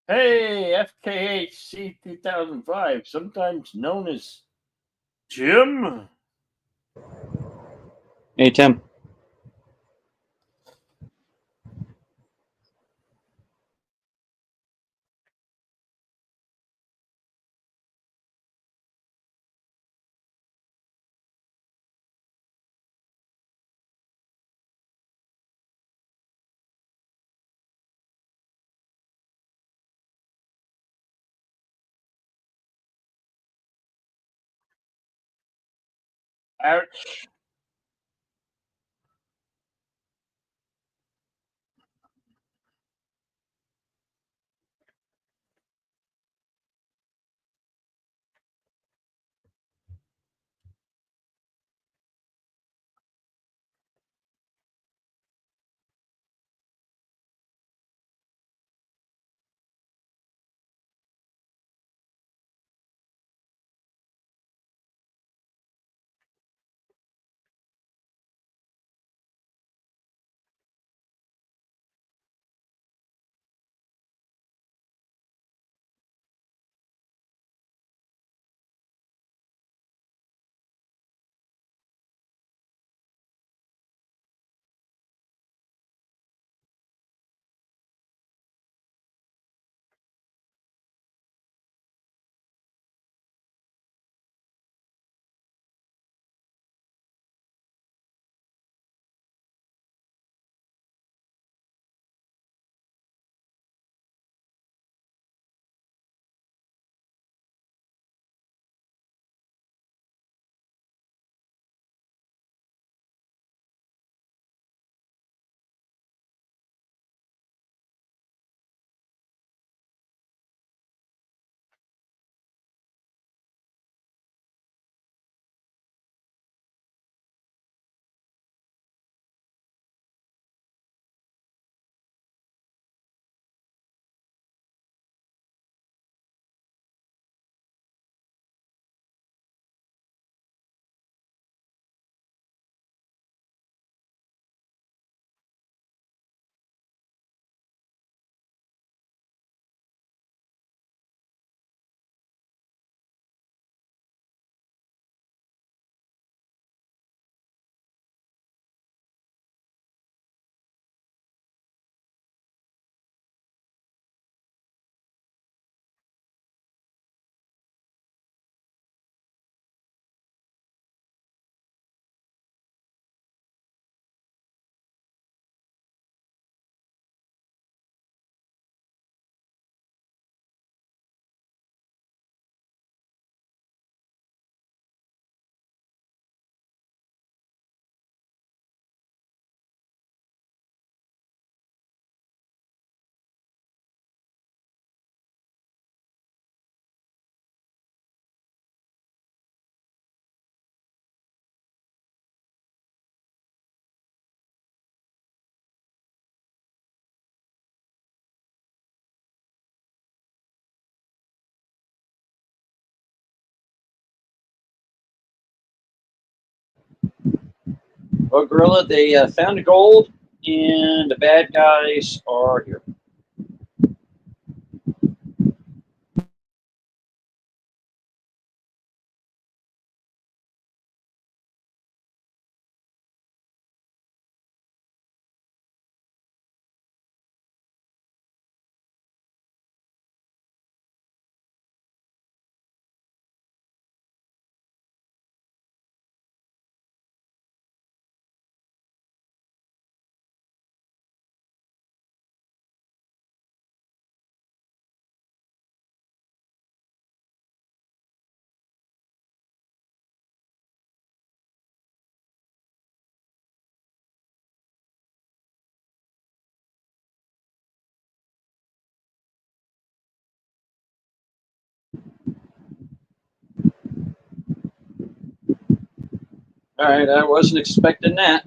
Hey, FKHC 2005, sometimes known as Jim. Hey, Tim. Ouch. Well, Gorilla, they found the gold, and the bad guys are here. All right, I wasn't expecting that.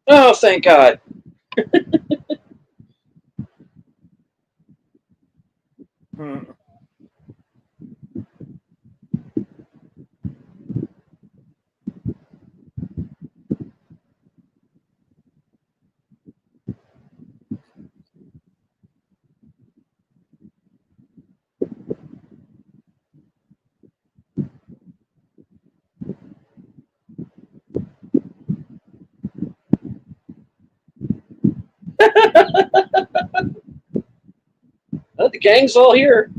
Oh, thank God. Hmm. Oh, the gang's all here.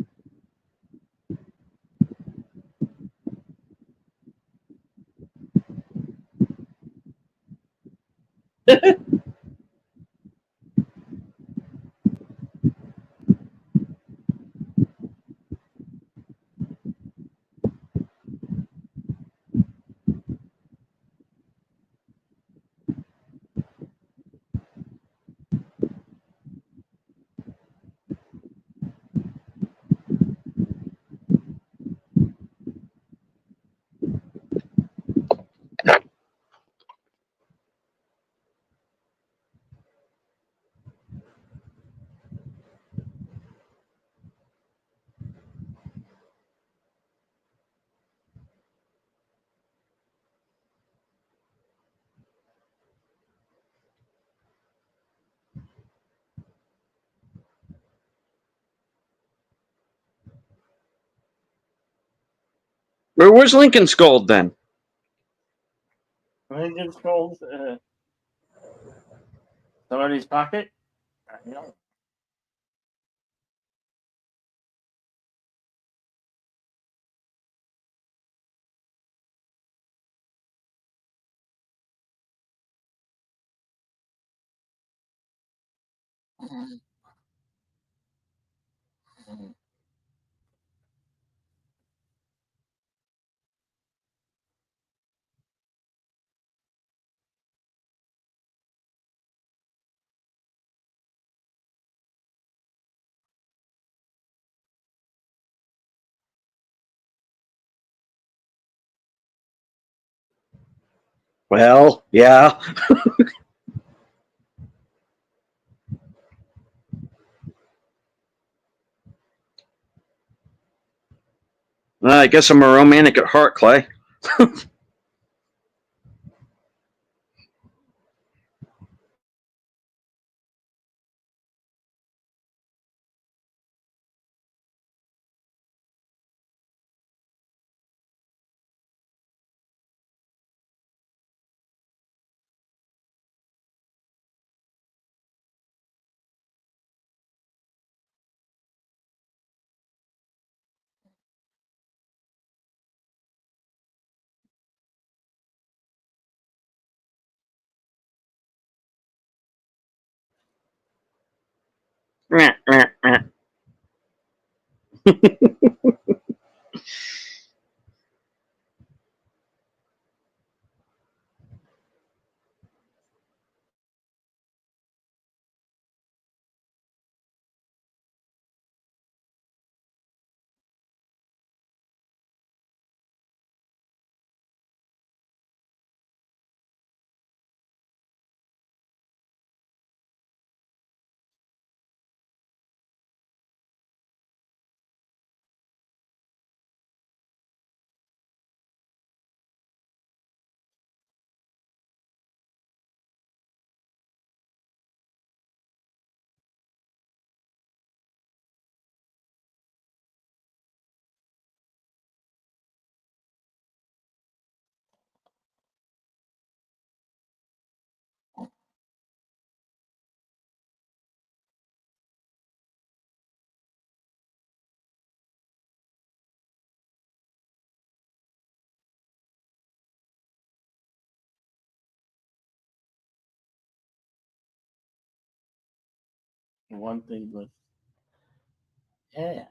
Where's Lincoln's gold then? Lincoln's gold. Somebody's pocket. I don't know. Well, yeah. I guess I'm a romantic at heart, Clay. One thing was, yeah.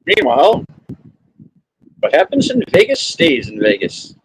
Meanwhile, what happens in Vegas stays in Vegas.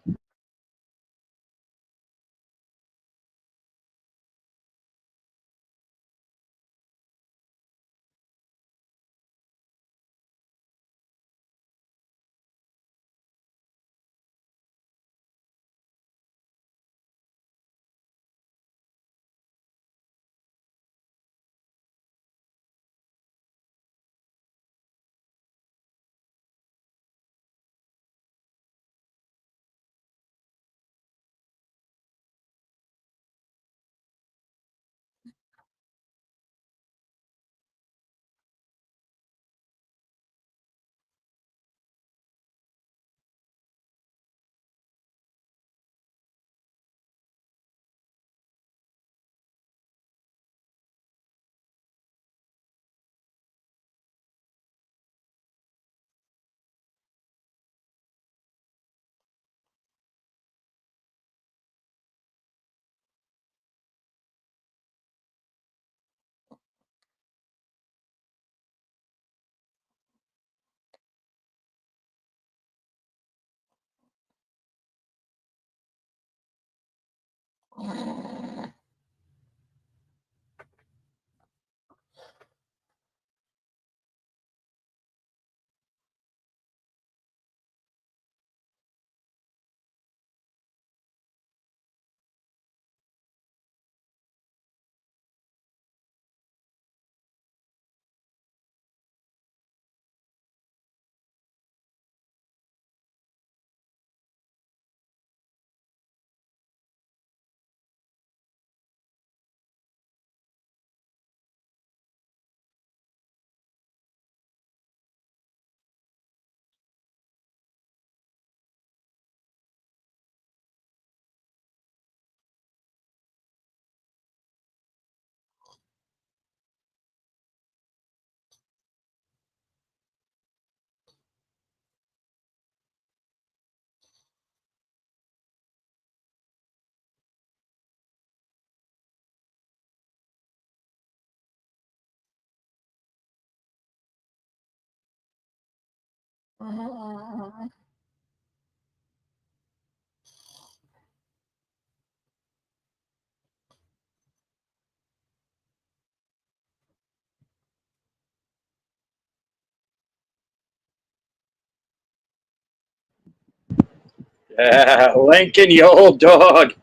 Lincoln, you old dog.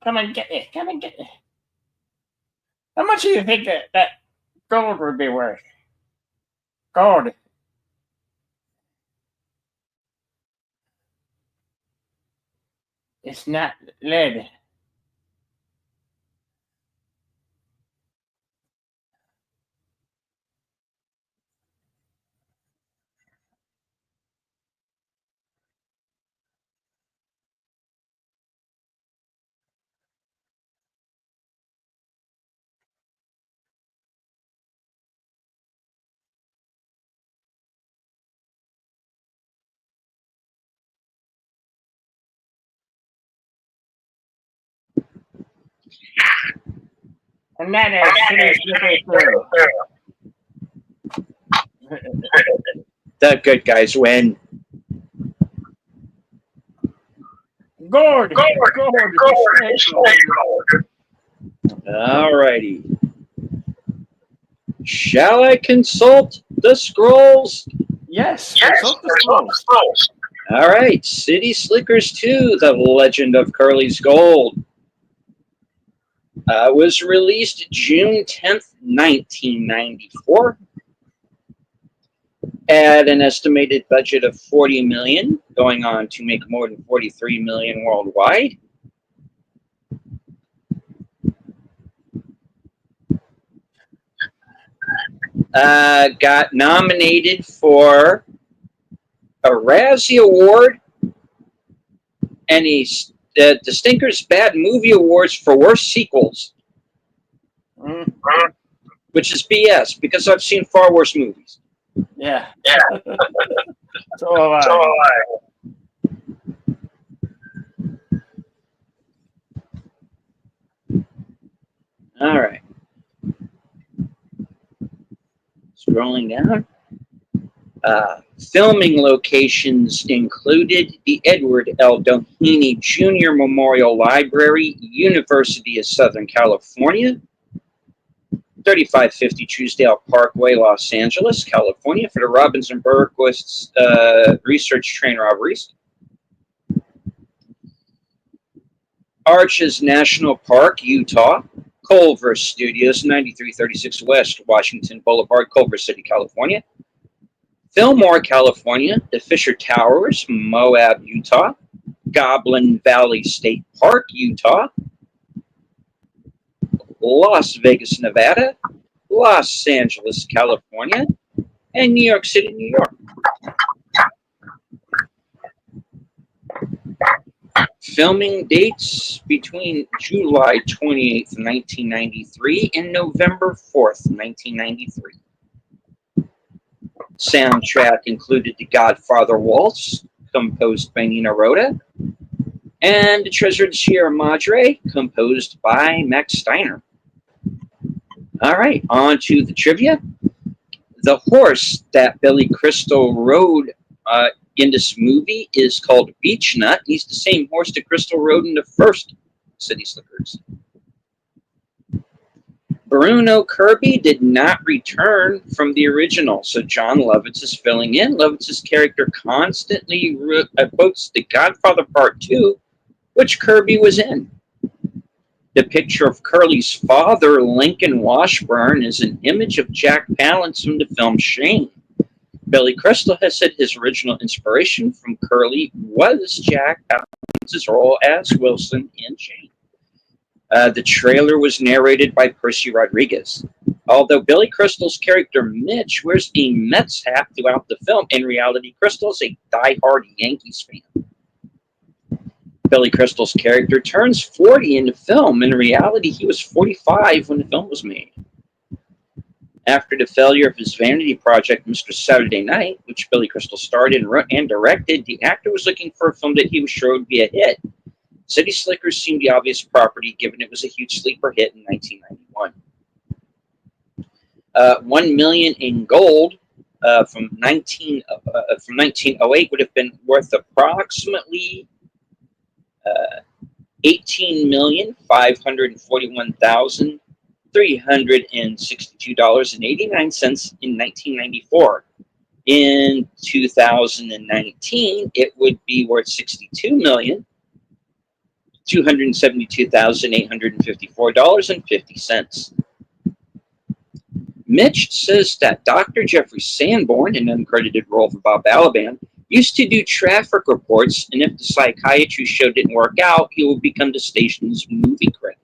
Come and get it. Come and get it. How much do you think that gold would be worth? Gold. It's not lead. And that is city slicker too. The good guys win. Gold. All righty. Shall I consult the scrolls? Yes. Consult the scrolls. All right. City Slickers 2, The Legend of Curly's Gold. Was released June 10th, 1994. At an estimated budget of $40 million, going on to make more than $43 million worldwide. Got nominated for a Razzie Award and the Stinkers Bad Movie Awards for worst sequels, which is BS because I've seen far worse movies. Yeah. So have I. All right. Scrolling down. Filming locations included the Edward L. Doheny Jr. Memorial Library, University of Southern California, 3550 Truesdale Parkway, Los Angeles, California, for the Robinson Bergquist research train robberies. Arches National Park, Utah. Culver Studios, 9336 West Washington Boulevard, Culver City, California. Fillmore, California. The Fisher Towers, Moab, Utah. Goblin Valley State Park, Utah. Las Vegas, Nevada. Los Angeles, California. And New York City, New York. Filming dates between July 28th, 1993 and November 4th, 1993. Soundtrack included The Godfather Waltz, composed by Nina Rota. And The Treasure of the Sierra Madre, composed by Max Steiner. All right, on to the trivia. The horse that Billy Crystal rode in this movie is called Beechnut. He's the same horse that Crystal rode in the first City Slickers. Bruno Kirby did not return from the original, so John Lovitz is filling in. Lovitz's character constantly quotes The Godfather Part 2, which Kirby was in. The picture of Curly's father, Lincoln Washburn, is an image of Jack Palance from the film Shane. Billy Crystal has said his original inspiration from Curly was Jack Palance's role as Wilson in Shane. The trailer was narrated by Percy Rodriguez. Although Billy Crystal's character Mitch wears a Mets hat throughout the film, in reality, Crystal is a diehard Yankees fan. Billy Crystal's character turns 40 in the film. In reality, he was 45 when the film was made. After the failure of his vanity project, Mr. Saturday Night, which Billy Crystal starred in and directed, the actor was looking for a film that he was sure would be a hit. City Slickers seemed the obvious property, given it was a huge sleeper hit in 1991. $1 million in gold from 1908 would have been worth approximately $18,541,362.89 in 1994. In 2019, it would be worth $62,272,854.50. Mitch says that Dr. Jeffrey Sanborn, an uncredited role for Bob Balaban, used to do traffic reports, and if the psychiatry show didn't work out, he would become the station's movie critic.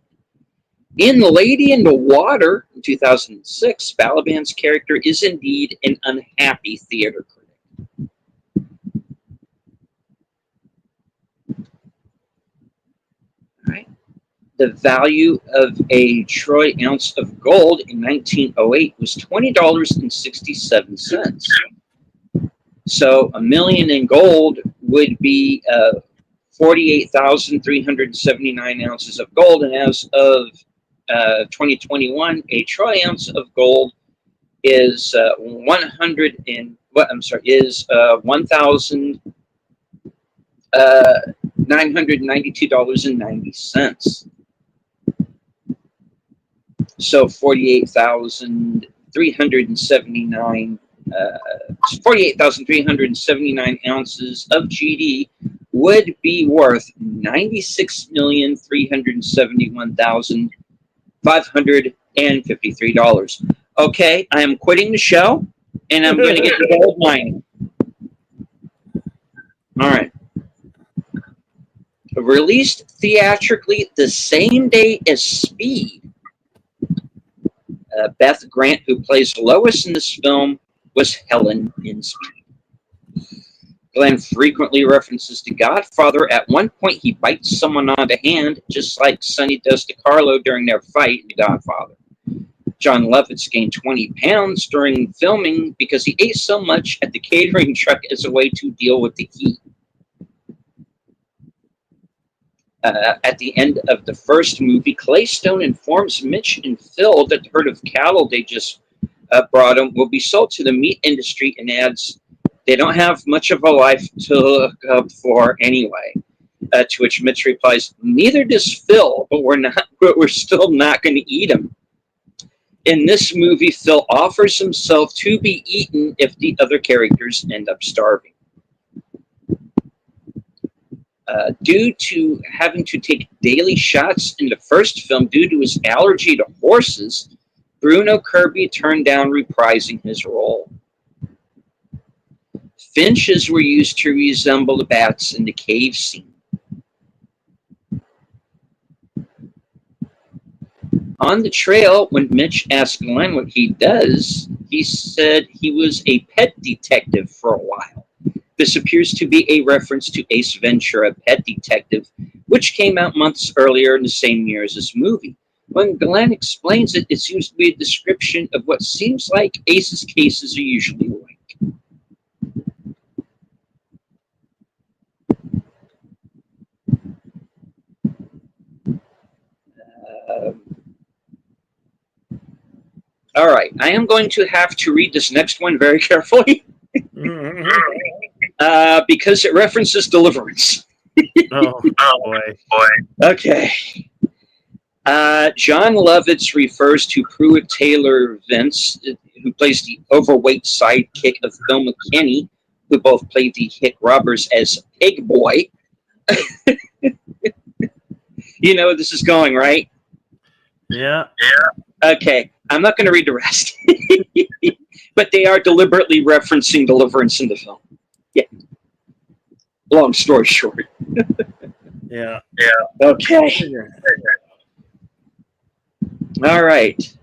In Lady in the Water, in 2006, Balaban's character is indeed an unhappy theater critic. All right. The value of a troy ounce of gold in 1908 was $20.67. So $1 million in gold would be 48,379 ounces of gold, and as of 2021, a troy ounce of gold is $1,992.90. So 48,379 ounces of GD would be worth $96,371,553. Okay, I am quitting the show, and I'm going to get the gold mining. All right. Released theatrically the same day as Speed, Beth Grant, who plays Lois in this film, was Helen in Speed. Glenn frequently references The Godfather. At one point, he bites someone on the hand, just like Sonny does to Carlo during their fight in The Godfather. John Lovitz gained 20 pounds during filming because he ate so much at the catering truck as a way to deal with the heat. At the end of the first movie, Claystone informs Mitch and Phil that the herd of cattle they just brought him will be sold to the meat industry, and adds, they don't have much of a life to look up for anyway. To which Mitch replies, neither does Phil, but we're still not going to eat him. In this movie, Phil offers himself to be eaten if the other characters end up starving. Due to having to take daily shots in the first film due to his allergy to horses, Bruno Kirby turned down reprising his role. Finches were used to resemble the bats in the cave scene. On the trail, when Mitch asked Glenn what he does, he said he was a pet detective for a while. This appears to be a reference to Ace Ventura, Pet Detective, which came out months earlier in the same year as this movie. When Glenn explains it, it seems to be a description of what seems like Ace's cases are usually like. All right, I am going to have to read this next one very carefully because it references Deliverance. Oh boy. Okay. John Lovitz refers to Pruitt Taylor Vince, who plays the overweight sidekick of Phil McKinney, who both played the hit robbers, as Pig Boy. You know where this is going, right? Yeah. Okay, I'm not going to read the rest. But they are deliberately referencing Deliverance in the film. Yeah. Long story short. Yeah. Okay. All right.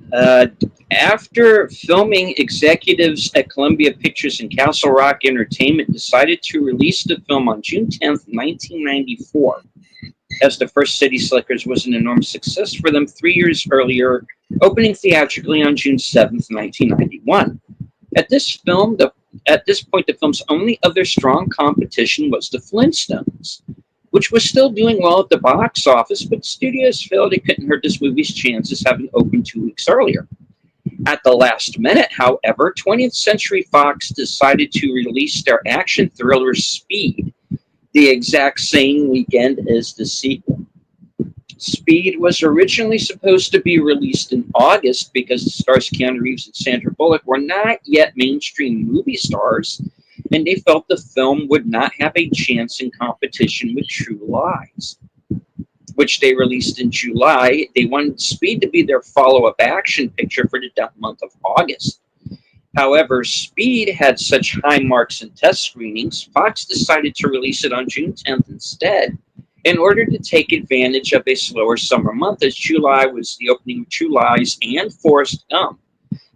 After filming, executives at Columbia Pictures and Castle Rock Entertainment decided to release the film on June 10th, 1994. As The First City Slickers was an enormous success for them 3 years earlier, opening theatrically on June 7th, 1991. At this point, the film's only other strong competition was The Flintstones, which was still doing well at the box office, but studios felt it couldn't hurt this movie's chances having opened 2 weeks earlier. At the last minute, however, 20th Century Fox decided to release their action thriller Speed the exact same weekend as the sequel. Speed was originally supposed to be released in August because the stars Keanu Reeves and Sandra Bullock were not yet mainstream movie stars, and they felt the film would not have a chance in competition with True Lies, which they released in July. They wanted Speed to be their follow-up action picture for the month of August. However, Speed had such high marks in test screenings, Fox decided to release it on June 10th instead, in order to take advantage of a slower summer month, as July was the opening of True Lies and Forrest Gump.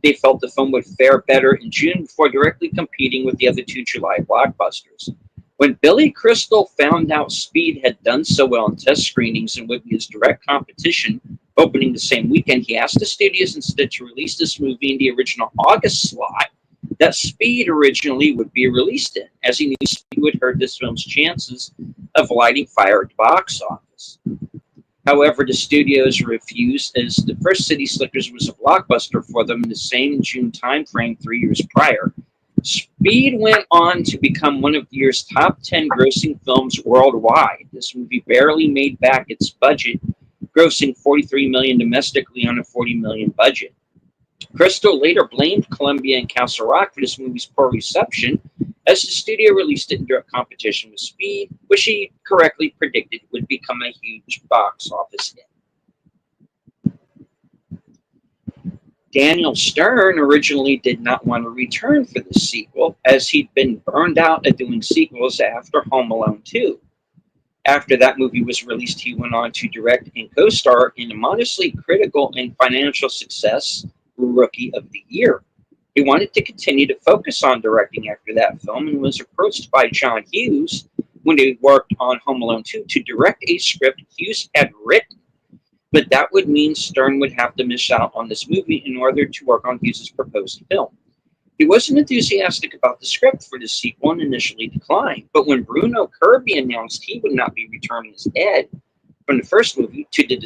They felt the film would fare better in June before directly competing with the other 2 July blockbusters. When Billy Crystal found out Speed had done so well in test screenings and would be his direct competition opening the same weekend, he asked the studios instead to release this movie in the original August slot that Speed originally would be released in, as he knew Speed would hurt this film's chances of lighting fire at the box office. However, the studios refused, as The First City Slickers was a blockbuster for them in the same June timeframe 3 years prior. Speed went on to become one of the year's top 10 grossing films worldwide. This movie barely made back its budget, grossing $43 million domestically on a $40 million budget. Crystal later blamed Columbia and Castle Rock for this movie's poor reception, as the studio released it in direct competition with Speed, which he correctly predicted would become a huge box office hit. Daniel Stern originally did not want to return for the sequel, as he'd been burned out at doing sequels after Home Alone 2. After that movie was released, he went on to direct and co-star in a modestly critical and financial success, Rookie of the Year. He wanted to continue to focus on directing after that film and was approached by John Hughes when he worked on Home Alone 2 to direct a script Hughes had written, but that would mean Stern would have to miss out on this movie in order to work on Hughes' proposed film. He wasn't enthusiastic about the script for this sequel and initially declined, but when Bruno Kirby announced he would not be returning as Ed from the first movie due to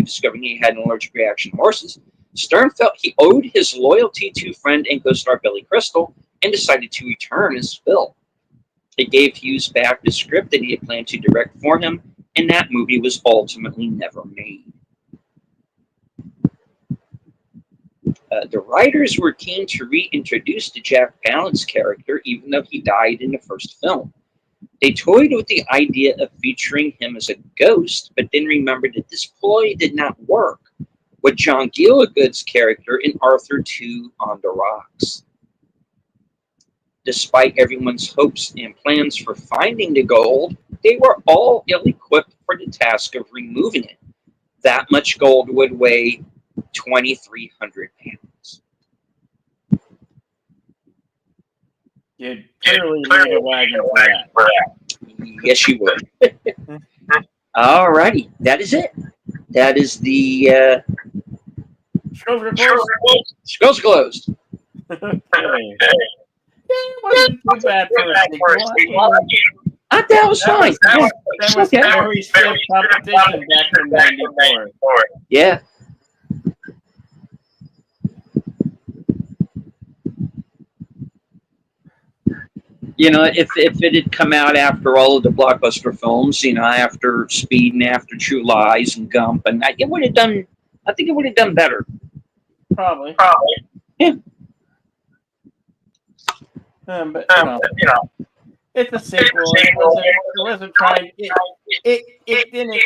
discovering he had an allergic reaction to horses, Stern felt he owed his loyalty to friend and co-star Billy Crystal and decided to return as Phil. It gave Hughes back the script that he had planned to direct for him, and that movie was ultimately never made. The writers were keen to reintroduce the Jack Palance character, even though he died in the first film. They toyed with the idea of featuring him as a ghost, but then remembered that this ploy did not work with John Gielgud's character in Arthur 2 on the Rocks. Despite everyone's hopes and plans for finding the gold, they were all ill-equipped for the task of removing it. That much gold would weigh 2,300 pounds. You'd clearly need a wagon for that. Yes, you would. All righty, that is it. That is the Scrolls are closed. Scrolls closed. Okay. It wasn't too bad for a sequel. That was fine. that was very stiff competition back in '94. Yeah. You know, if it had come out after all of the blockbuster films, you know, after Speed and after True Lies and Gump, and it would have done. I think it would have done better. Probably. Yeah. But you know, it's a sequel. And it wasn't trying. It didn't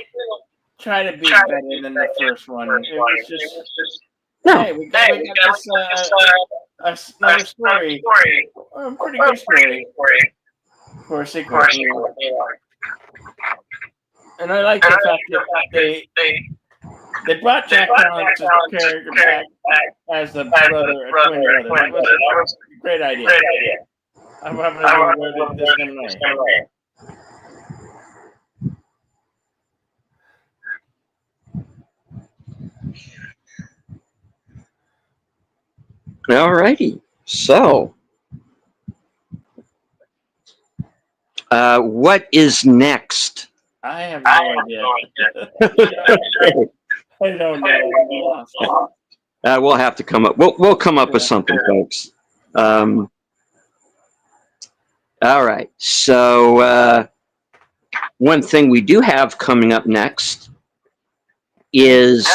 try to be better than the first one. It was just, hey, we got this another story, a pretty good story for a sequel. And I like the fact that they brought Jack Palance's character back as a brother, a twin brother. That was a great idea. I'm having to where this is going to All righty. So, what is next? I have no idea. I don't know. We'll have to come up. We'll come up with something, folks. All right. So, one thing we do have coming up next is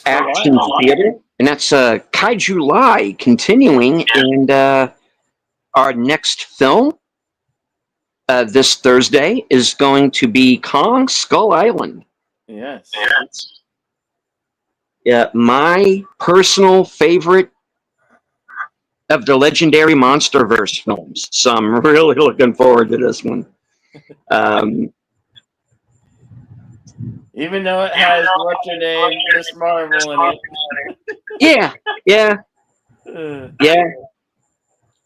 Action Theater, and that's Kaiju Lai continuing, and our next film this Thursday is going to be Kong Skull Island. Yes. Yeah, my personal favorite of the legendary MonsterVerse films. So I'm really looking forward to this one. Even though it has what's her name, Miss Marvel in it. Yeah.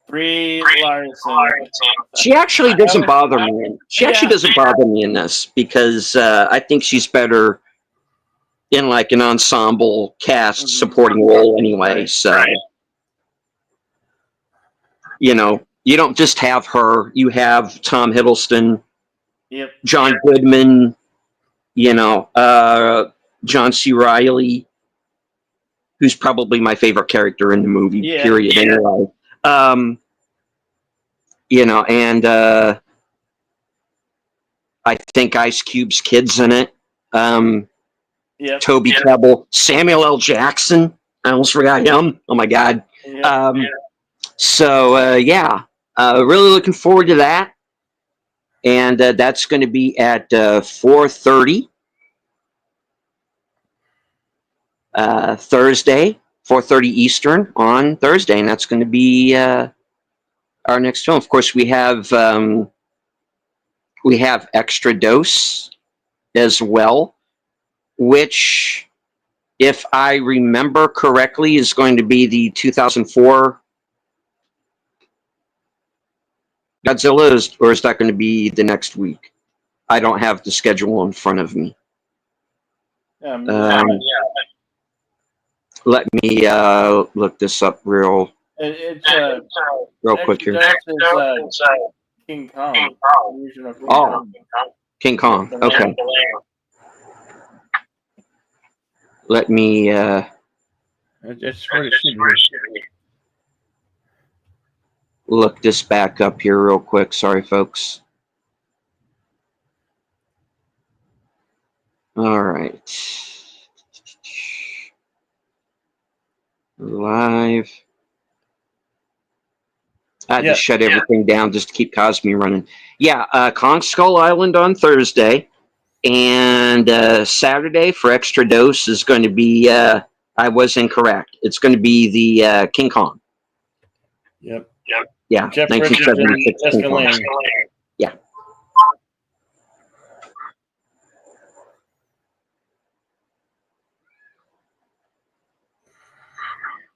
Brie Larson. She actually doesn't bother me. She actually doesn't bother me in this because I think she's better in like an ensemble cast supporting role anyway. So, you know, you don't just have her. You have Tom Hiddleston, John Goodman, you know, John C. Reilly, who's probably my favorite character in the movie, period. Anyway. You know, and I think Ice Cube's kid's in it. Toby Kebbell, Samuel L. Jackson. I almost forgot him. Oh my God. So really looking forward to that. And that's going to be at 4:30 Thursday, 4:30 Eastern on Thursday, and that's going to be our next film. Of course, we have Extra Dose as well, which, if I remember correctly, is going to be the 2004 Godzilla, or is that going to be the next week? I don't have the schedule in front of me. Let me look this up real quick here. King Kong. King Kong. Okay. Let me. That's what it should be. Look this back up here real quick. Sorry, folks. All right. Live. I had to shut everything down just to keep Cosme running. Yeah, Kong Skull Island on Thursday. And Saturday for Extra Dose is going to be, I was incorrect. It's going to be the King Kong. Yep. Yeah, Jeff 1976 Bridges and King Kong. Jessica Lange. Yeah.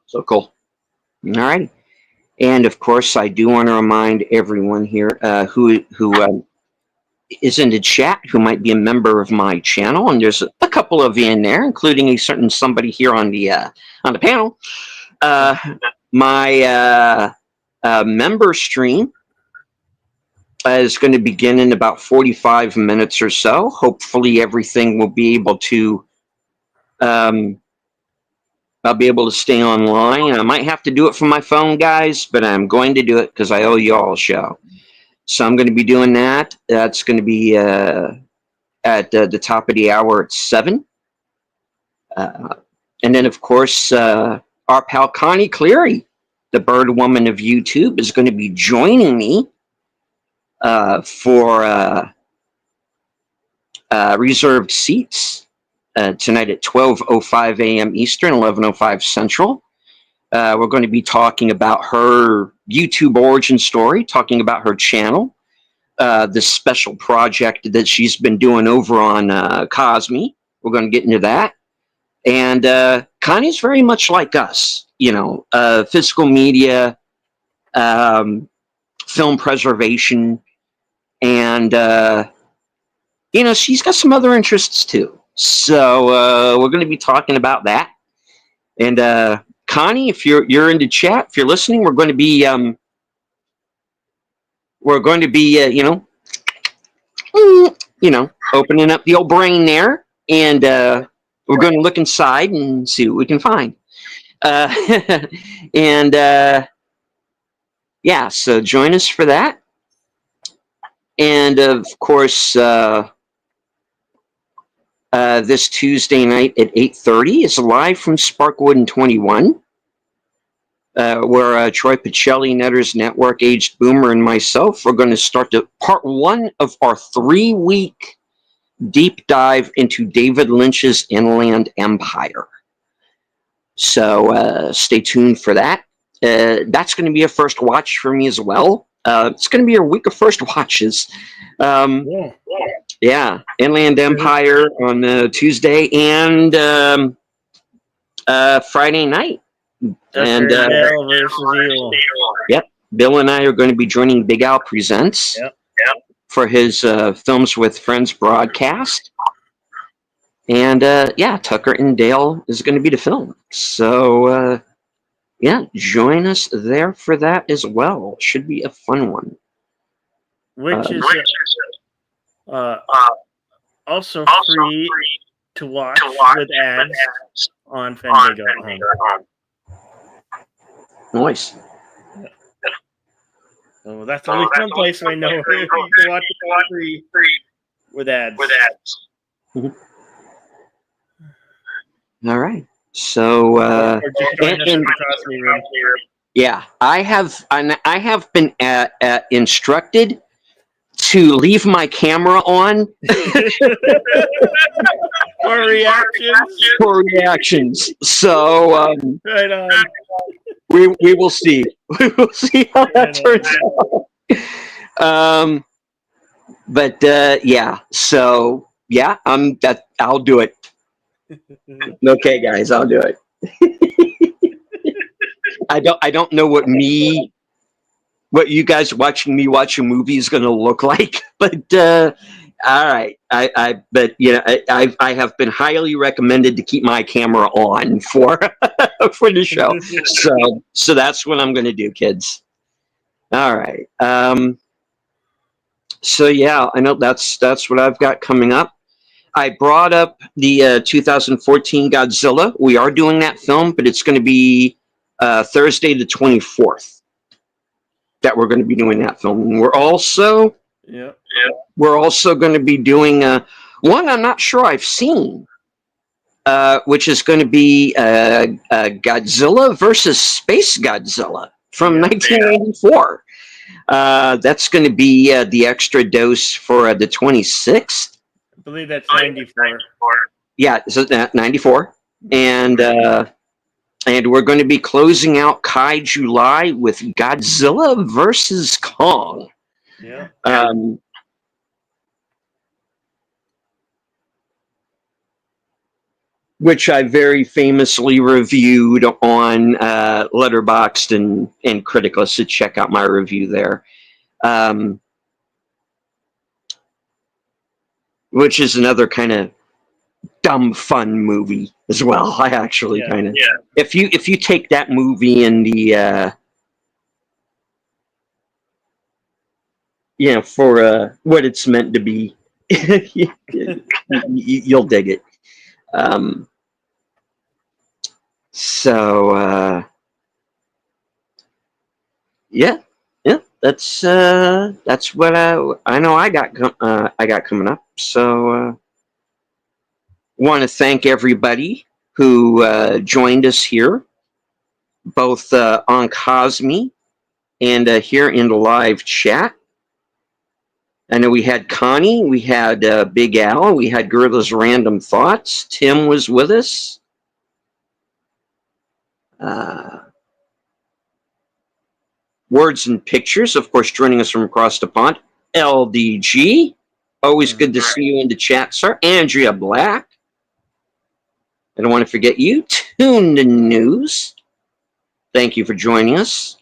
So cool. All right. And of course, I do want to remind everyone here who is in the chat who might be a member of my channel, and there's a couple of you in there, including a certain somebody here on the panel. My member stream is going to begin in about 45 minutes or so. Hopefully everything will be able to, I'll be able to stay online. I might have to do it from my phone, guys, but I'm going to do it because I owe you all a show. So I'm going to be doing that. That's going to be at the top of the hour at 7. And then, of course, our pal Connie Cleary, the bird woman of YouTube, is going to be joining me for reserved seats tonight at 12:05 a.m. Eastern, 11:05 Central. We're going to be talking about her YouTube origin story, talking about her channel, this special project that she's been doing over on Cosme. We're going to get into that. And Connie's very much like us, physical media, film preservation, and she's got some other interests too. So we're going to be talking about that. And Connie, if you're in the chat, if you're listening, we're going to be opening up the old brain there, and we're going to look inside and see what we can find. So join us for that. And of course, this Tuesday night at 8:30 is live from Sparkwood and 21, where Troy Pacelli, Netters Network, Aged Boomer, and myself are going to start part 1 of our 3-week deep dive into David Lynch's Inland Empire. So stay tuned for that. That's going to be a first watch for me as well. It's going to be a week of first watches. Yeah, Inland Empire on Tuesday and Friday night. And Bill versus Evil. Yep, Bill and I are going to be joining Big Al Presents for his Films with Friends broadcast. And Tucker and Dale is going to be the film. So join us there for that as well. Should be a fun one. Which is also free to watch with ads on Fandango at home. Nice. So that's only one place I know you can watch it for free with ads. Mm-hmm. All right. So yeah, I have been instructed to leave my camera on for reactions. So right on. We will see. We will see how that turns out. So I'll do it. Okay, guys, I'll do it. I don't know what you guys watching me watch a movie is going to look like, but all right. I have been highly recommended to keep my camera on for the show. So that's what I'm going to do, kids. All right. So yeah, I know that's what I've got coming up. I brought up the 2014 Godzilla. We are doing that film, but it's going to be Thursday the 24th that we're going to be doing that film. And we're also going to be doing one I'm not sure I've seen, which is going to be Godzilla versus Space Godzilla from 1984. That's going to be the extra dose for the 26th. I believe that's 94. Yeah, so 94. And we're going to be closing out Kai July with Godzilla versus Kong. Yeah. Which I very famously reviewed on Letterboxd and Critical, so check out my review there. Which is another kind of dumb fun movie as well. I actually kind of if you take that movie in the for what it's meant to be. You'll dig it. So yeah, that's what I know I got coming up. So want to thank everybody who joined us here, both on Cosme and here in the live chat. I know we had Connie, we had Big Al, we had Gorilla's Random Thoughts. Tim was with us. Words and Pictures, of course, joining us from across the pond. LDG, always good to see you in the chat, sir. Andrea Black. I don't want to forget you. Tuned in News. Thank you for joining us.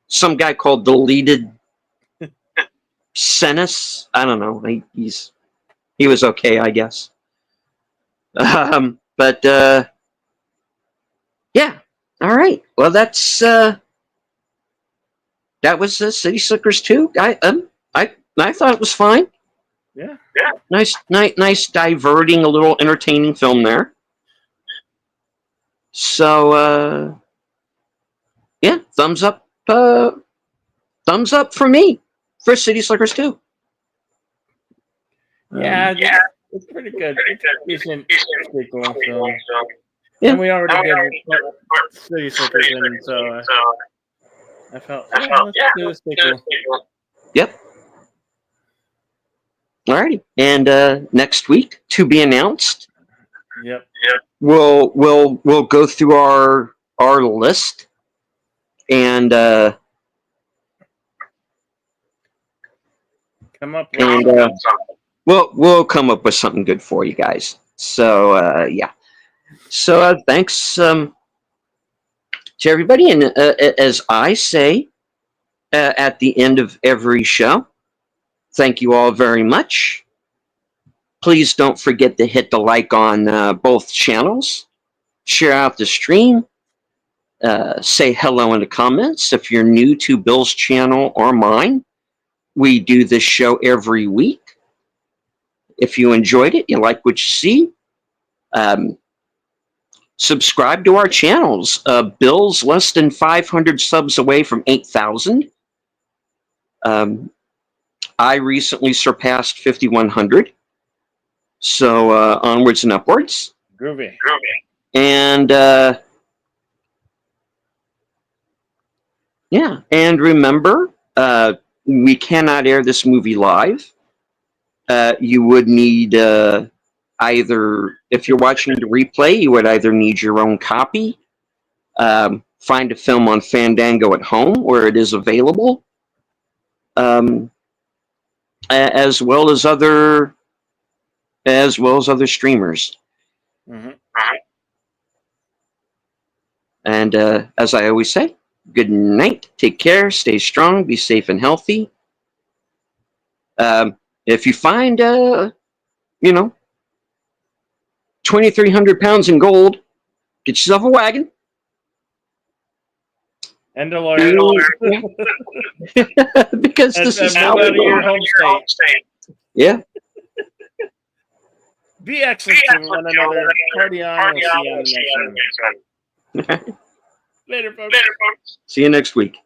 Some guy called Deleted Senis. I don't know. He was okay, I guess. But yeah. All right. Well, that was City Slickers 2. I thought it was fine. Yeah. Nice diverting, a little entertaining film there. So yeah, thumbs up for me for City Slickers 2. Yeah, it's pretty good. It's a decent sequel. So. Yeah. And we already did City Slickers, and so I felt, let's do a sequel. Yep. Alrighty. And next week, to be announced. Yep. We'll go through our list and come up with we'll come up with something good for you guys. So yeah. So thanks to everybody, and as I say at the end of every show, thank you all very much. Please don't forget to hit the like on both channels. Share out the stream. Say hello in the comments. If you're new to Bill's channel or mine, we do this show every week. If you enjoyed it, you like what you see, subscribe to our channels. Bill's less than 500 subs away from 8,000. I recently surpassed 5,100. So onwards and upwards. Groovy. And yeah, and remember, we cannot air this movie live. You would need either, if you're watching the replay, you would either need your own copy, find a film on Fandango at home where it is available, as well as other streamers. Mm-hmm. And as I always say, good night, take care, stay strong, be safe and healthy. If you find 2,300 pounds in gold, get yourself a wagon. And a lawyer. Because this is how out of your home state. Yeah. Be excellent to one another. Party on. We'll see you on the next one. Later, folks. See you next week.